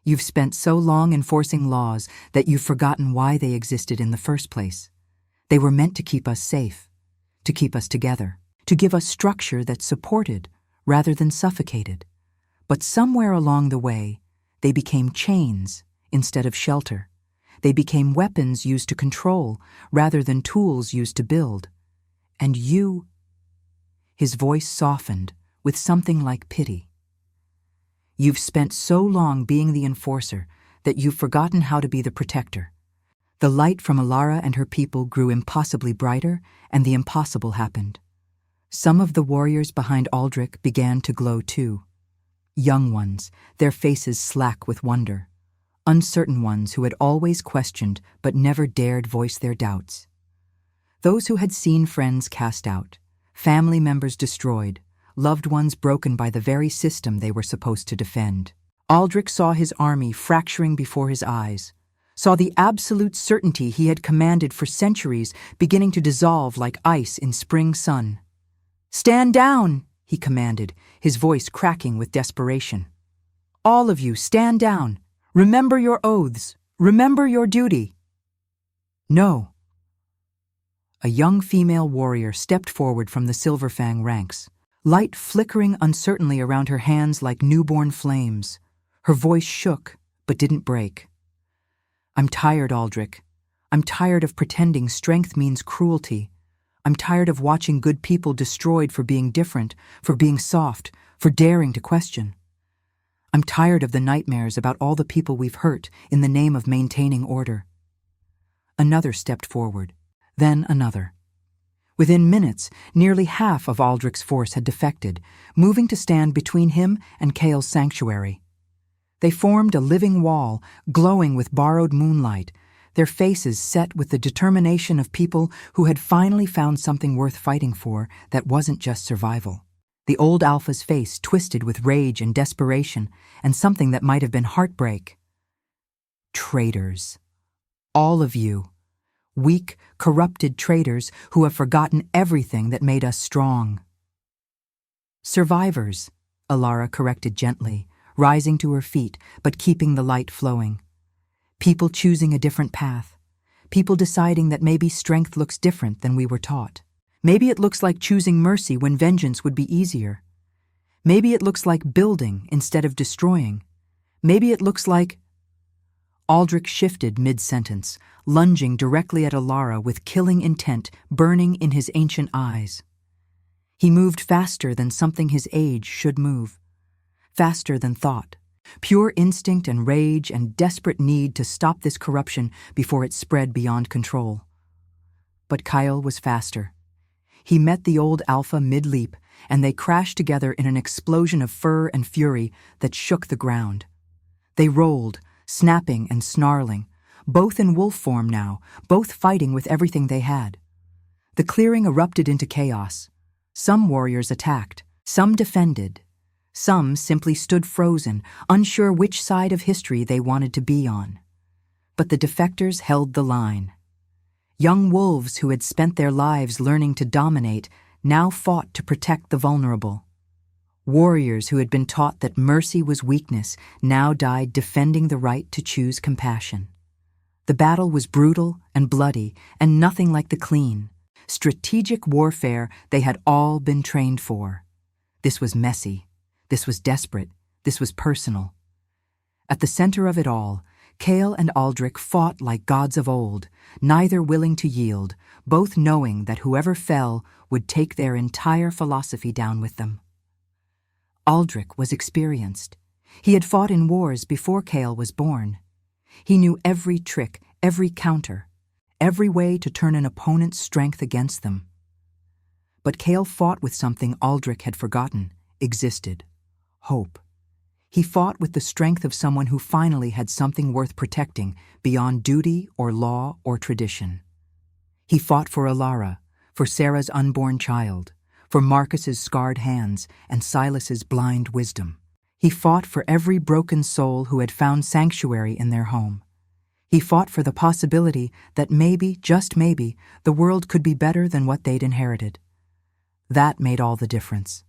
A: You've spent so long enforcing laws that you've forgotten why they existed in the first place. They were meant to keep us safe, to keep us together, to give us structure that supported rather than suffocated. But somewhere along the way, they became chains instead of shelter. They became weapons used to control rather than tools used to build. And you—" His voice softened with something like pity. "You've spent so long being the enforcer that you've forgotten how to be the protector." The light from Alara and her people grew impossibly brighter, and the impossible happened. Some of the warriors behind Aldrich began to glow too. Young ones, their faces slack with wonder. Uncertain ones who had always questioned but never dared voice their doubts. Those who had seen friends cast out, family members destroyed, loved ones broken by the very system they were supposed to defend. Aldrich saw his army fracturing before his eyes, saw the absolute certainty he had commanded for centuries beginning to dissolve like ice in spring sun. "Stand down!" he commanded, his voice cracking with desperation. "All of you, stand down! Remember your oaths! Remember your duty!" "No." A young female warrior stepped forward from the Silverfang ranks, light flickering uncertainly around her hands like newborn flames. Her voice shook, but didn't break. "I'm tired, Aldrich. I'm tired of pretending strength means cruelty. I'm tired of watching good people destroyed for being different, for being soft, for daring to question. I'm tired of the nightmares about all the people we've hurt in the name of maintaining order. Another stepped forward, then another. Within minutes, nearly half of Aldrich's force had defected, moving to stand between him and Kale's sanctuary. They formed a living wall, glowing with borrowed moonlight, their faces set with the determination of people who had finally found something worth fighting for that wasn't just survival. The old Alpha's face twisted with rage and desperation, and something that might have been heartbreak. Traitors. All of you. Weak, corrupted traitors who have forgotten everything that made us strong. Survivors, Alara corrected gently, rising to her feet but keeping the light flowing. People choosing a different path. People deciding that maybe strength looks different than we were taught. Maybe it looks like choosing mercy when vengeance would be easier. Maybe it looks like building instead of destroying. Maybe it looks like... Aldrich shifted mid-sentence, lunging directly at Alara with killing intent burning in his ancient eyes. He moved faster than something his age should move. Faster than thought. Pure instinct and rage and desperate need to stop this corruption before it spread beyond control. But Kyle was faster. He met the old Alpha mid-leap, and they crashed together in an explosion of fur and fury that shook the ground. They rolled, snapping and snarling, both in wolf form now, both fighting with everything they had. The clearing erupted into chaos. Some warriors attacked, some defended. Some simply stood frozen, unsure which side of history they wanted to be on. But the defectors held the line. Young wolves who had spent their lives learning to dominate now fought to protect the vulnerable. Warriors who had been taught that mercy was weakness now died defending the right to choose compassion. The battle was brutal and bloody and nothing like the clean, strategic warfare they had all been trained for. This was messy. This was desperate. This was personal. At the center of it all, Kale and Aldrich fought like gods of old, neither willing to yield, both knowing that whoever fell would take their entire philosophy down with them. Aldrich was experienced. He had fought in wars before Kale was born. He knew every trick, every counter, every way to turn an opponent's strength against them. But Kale fought with something Aldrich had forgotten, existed. Hope. He fought with the strength of someone who finally had something worth protecting beyond duty or law or tradition. He fought for Alara, for Sarah's unborn child, for Marcus's scarred hands and Silas's blind wisdom. He fought for every broken soul who had found sanctuary in their home. He fought for the possibility that maybe, just maybe, the world could be better than what they'd inherited. That made all the difference.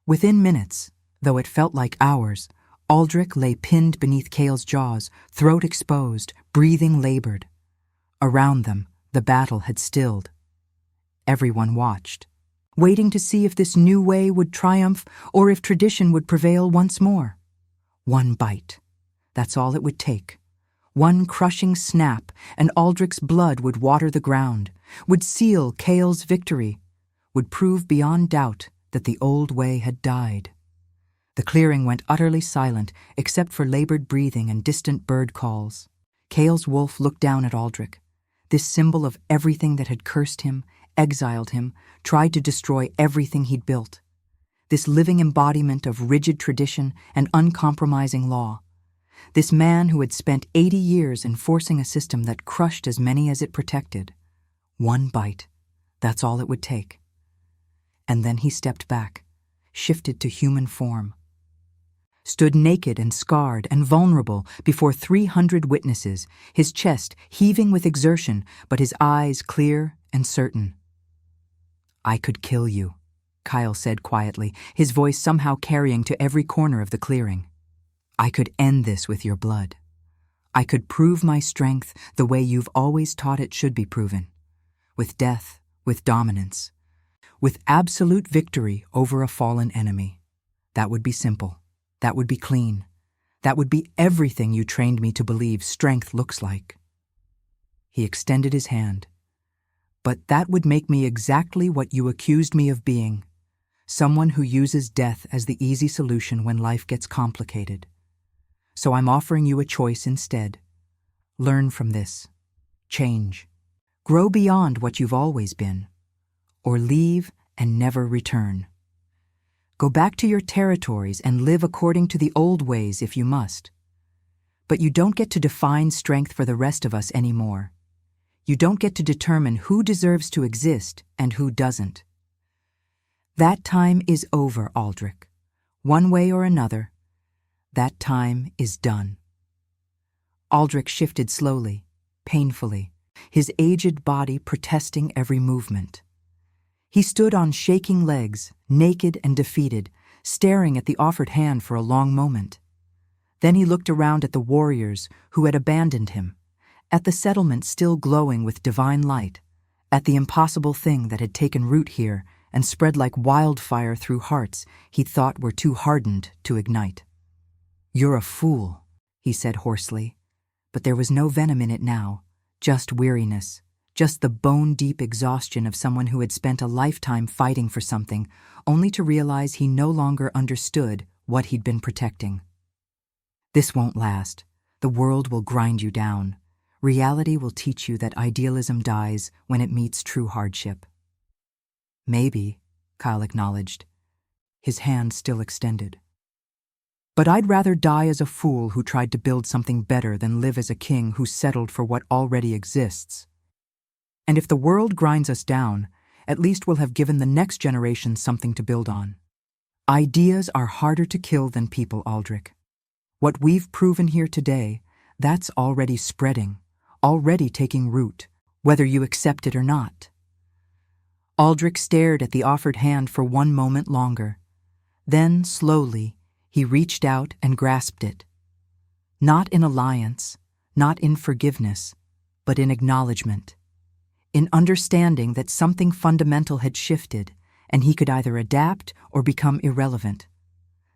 A: Within minutes, though it felt like hours, Aldrich lay pinned beneath Kale's jaws, throat exposed, breathing labored. Around them, the battle had stilled. Everyone watched, waiting to see if this new way would triumph or if tradition would prevail once more. One bite. That's all it would take. One crushing snap, and Aldrich's blood would water the ground, would seal Kale's victory, would prove beyond doubt that the old way had died. The clearing went utterly silent except for labored breathing and distant bird calls. Kale's wolf looked down at Aldrich, this symbol of everything that had cursed him, exiled him, tried to destroy everything he'd built. This living embodiment of rigid tradition and uncompromising law. This man who had spent 80 years enforcing a system that crushed as many as it protected. One bite. That's all it would take. And then he stepped back, shifted to human form. Stood naked and scarred and vulnerable before 300 witnesses, his chest heaving with exertion, but his eyes clear and certain. "I could kill you," Kyle said quietly, his voice somehow carrying to every corner of the clearing. "I could end this with your blood. I could prove my strength the way you've always taught it should be proven. With death, with dominance, with absolute victory over a fallen enemy. That would be simple. That would be clean. That would be everything you trained me to believe strength looks like." He extended his hand, But that would make me exactly what you accused me of being. Someone who uses death as the easy solution when life gets complicated. So I'm offering you a choice instead. Learn from this. Change. Grow beyond what you've always been. Or leave and never return. Go back to your territories and live according to the old ways if you must. But you don't get to define strength for the rest of us anymore. You don't get to determine who deserves to exist and who doesn't. That time is over, Aldrich. One way or another, that time is done. Aldrich shifted slowly, painfully, his aged body protesting every movement. He stood on shaking legs, naked and defeated, staring at the offered hand for a long moment. Then he looked around at the warriors who had abandoned him, at the settlement still glowing with divine light, at the impossible thing that had taken root here and spread like wildfire through hearts he thought were too hardened to ignite. "You're a fool," he said hoarsely, but there was no venom in it now, just weariness, just the bone-deep exhaustion of someone who had spent a lifetime fighting for something, only to realize he no longer understood what he'd been protecting. "This won't last. The world will grind you down. Reality will teach you that idealism dies when it meets true hardship." "Maybe," Kyle acknowledged, his hand still extended. "But I'd rather die as a fool who tried to build something better than live as a king who settled for what already exists. And if the world grinds us down, at least we'll have given the next generation something to build on. Ideas are harder to kill than people, Aldrich. What we've proven here today, that's already spreading, already taking root, whether you accept it or not." Aldrich stared at the offered hand for one moment longer. Then, slowly, he reached out and grasped it. Not in alliance, not in forgiveness, but in acknowledgement. In understanding that something fundamental had shifted, and he could either adapt or become irrelevant.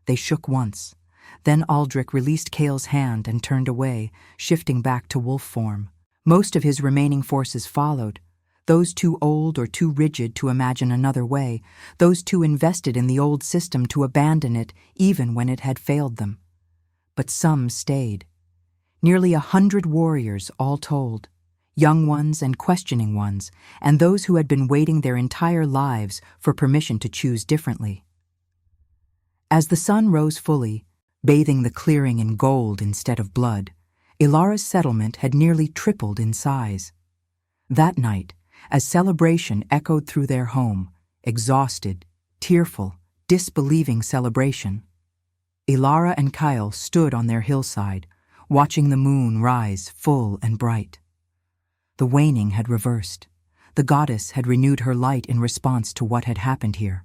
A: They shook once. Then Aldrich released Kale's hand and turned away, shifting back to wolf form. Most of his remaining forces followed, those too old or too rigid to imagine another way, those too invested in the old system to abandon it even when it had failed them. But some stayed. Nearly 100 warriors, all told, young ones and questioning ones, and those who had been waiting their entire lives for permission to choose differently. As the sun rose fully, bathing the clearing in gold instead of blood, Ilara's settlement had nearly tripled in size. That night, as celebration echoed through their home, exhausted, tearful, disbelieving celebration, Ilara and Kyle stood on their hillside, watching the moon rise full and bright. The waning had reversed. The goddess had renewed her light in response to what had happened here.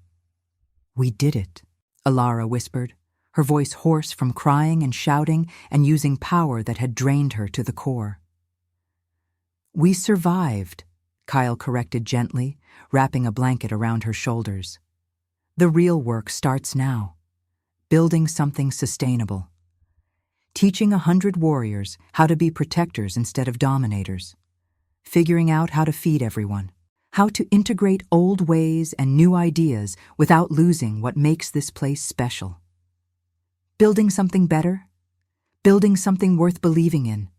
A: "We did it," Ilara whispered, her voice hoarse from crying and shouting and using power that had drained her to the core. "We survived," Kyle corrected gently, wrapping a blanket around her shoulders. "The real work starts now. Building something sustainable. Teaching 100 warriors how to be protectors instead of dominators. Figuring out how to feed everyone. How to integrate old ways and new ideas without losing what makes this place special. Building something better. Building something worth believing in."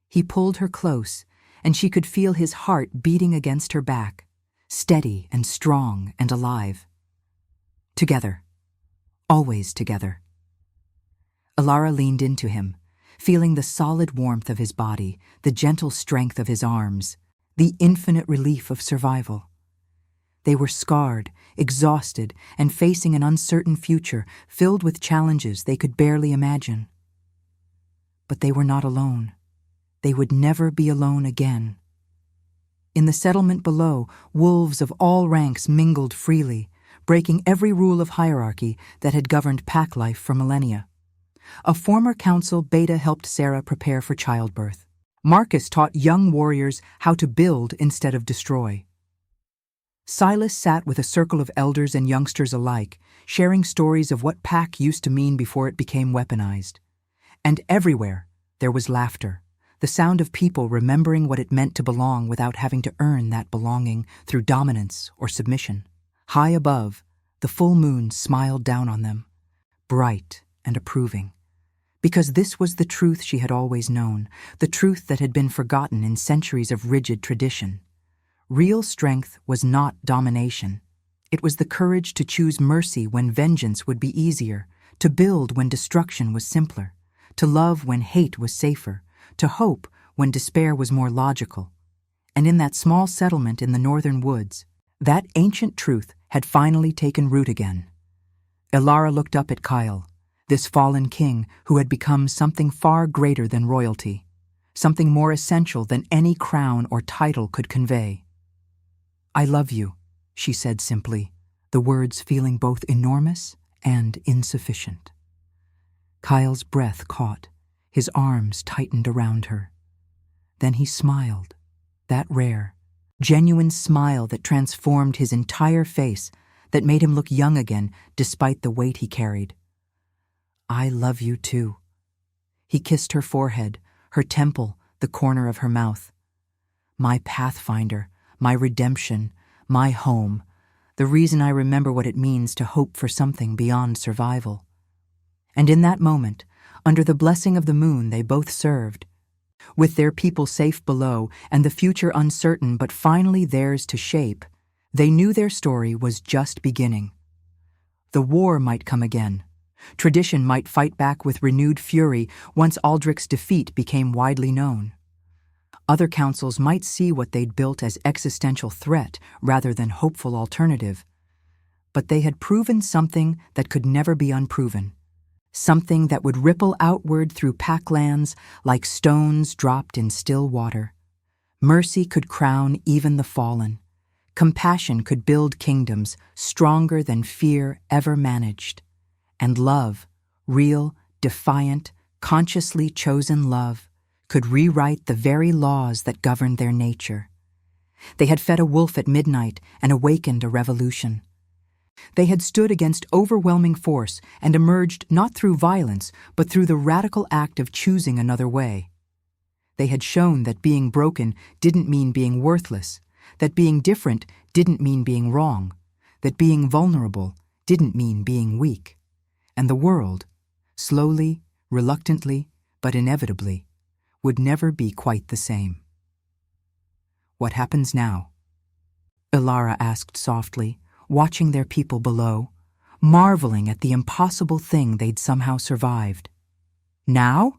A: He pulled her close, and she could feel his heart beating against her back, steady and strong and alive. Together. Always together. Ilara leaned into him, feeling the solid warmth of his body, the gentle strength of his arms, the infinite relief of survival. They were scarred, exhausted, and facing an uncertain future filled with challenges they could barely imagine. But they were not alone. They would never be alone again. In the settlement below, wolves of all ranks mingled freely, breaking every rule of hierarchy that had governed pack life for millennia. A former council Beta helped Sarah prepare for childbirth. Marcus taught young warriors how to build instead of destroy. Silas sat with a circle of elders and youngsters alike, sharing stories of what pack used to mean before it became weaponized. And everywhere there was laughter, the sound of people remembering what it meant to belong without having to earn that belonging through dominance or submission. High above, the full moon smiled down on them, bright and approving, because this was the truth she had always known, the truth that had been forgotten in centuries of rigid tradition. Real strength was not domination. It was the courage to choose mercy when vengeance would be easier, to build when destruction was simpler, to love when hate was safer, to hope when despair was more logical. And in that small settlement in the northern woods, that ancient truth had finally taken root again. Elara looked up at Kyle, this fallen king who had become something far greater than royalty, something more essential than any crown or title could convey. "I love you," she said simply, the words feeling both enormous and insufficient. Kyle's breath caught, his arms tightened around her. Then he smiled, that rare, genuine smile that transformed his entire face, that made him look young again despite the weight he carried. "I love you too." He kissed her forehead, her temple, the corner of her mouth. "My pathfinder, my redemption, my home, the reason I remember what it means to hope for something beyond survival." And in that moment, under the blessing of the moon, they both served. With their people safe below and the future uncertain but finally theirs to shape, they knew their story was just beginning. The war might come again. Tradition might fight back with renewed fury once Aldrich's defeat became widely known. Other councils might see what they'd built as existential threat rather than hopeful alternative. But they had proven something that could never be unproven. Something that would ripple outward through packlands like stones dropped in still water. Mercy could crown even the fallen. Compassion could build kingdoms stronger than fear ever managed. And love, real, defiant, consciously chosen love, could rewrite the very laws that governed their nature. They had fed a wolf at midnight and awakened a revolution. They had stood against overwhelming force and emerged not through violence, but through the radical act of choosing another way. They had shown that being broken didn't mean being worthless, that being different didn't mean being wrong, that being vulnerable didn't mean being weak. And the world, slowly, reluctantly, but inevitably, would never be quite the same. "What happens now?" Elara asked softly, watching their people below, marveling at the impossible thing they'd somehow survived. "Now?"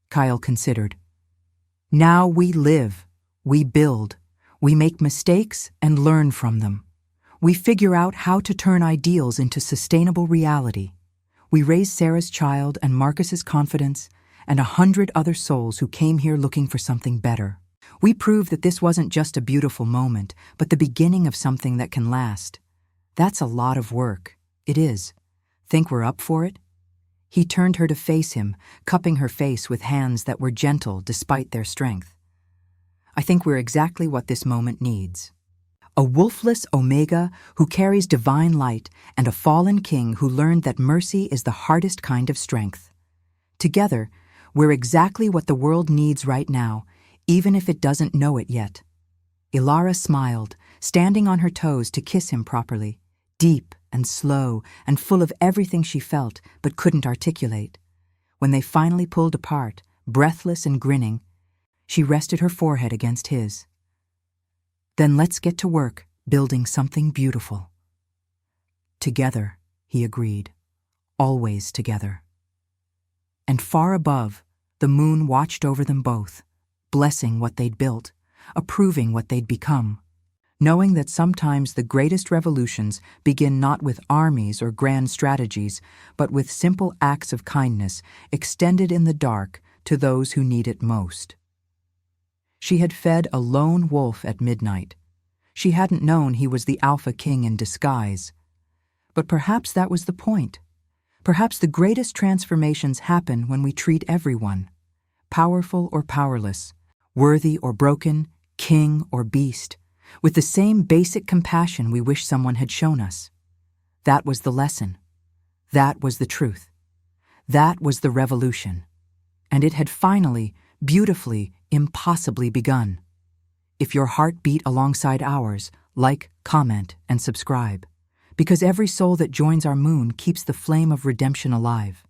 A: Kyle considered. "Now we live, we build, we make mistakes and learn from them. We figure out how to turn ideals into sustainable reality. We raise Sarah's child and Marcus's confidence and 100 other souls who came here looking for something better. We prove that this wasn't just a beautiful moment, but the beginning of something that can last. That's a lot of work. It is. Think we're up for it?" He turned her to face him, cupping her face with hands that were gentle despite their strength. "I think we're exactly what this moment needs. A wolfless Omega who carries divine light and a fallen king who learned that mercy is the hardest kind of strength. Together, we're exactly what the world needs right now, even if it doesn't know it yet." Elara smiled, standing on her toes to kiss him properly, deep and slow and full of everything she felt but couldn't articulate. When they finally pulled apart, breathless and grinning, she rested her forehead against his. "Then let's get to work, building something beautiful." "Together," he agreed, "always together." And far above, the moon watched over them both, blessing what they'd built, approving what they'd become, knowing that sometimes the greatest revolutions begin not with armies or grand strategies, but with simple acts of kindness extended in the dark to those who need it most. She had fed a lone wolf at midnight. She hadn't known he was the Alpha King in disguise. But perhaps that was the point. Perhaps the greatest transformations happen when we treat everyone, powerful or powerless, worthy or broken, king or beast, with the same basic compassion we wish someone had shown us. That was the lesson. That was the truth. That was the revolution. And it had finally beautifully, impossibly begun. If your heart beat alongside ours, like, comment, and subscribe. Because every soul that joins our moon keeps the flame of redemption alive.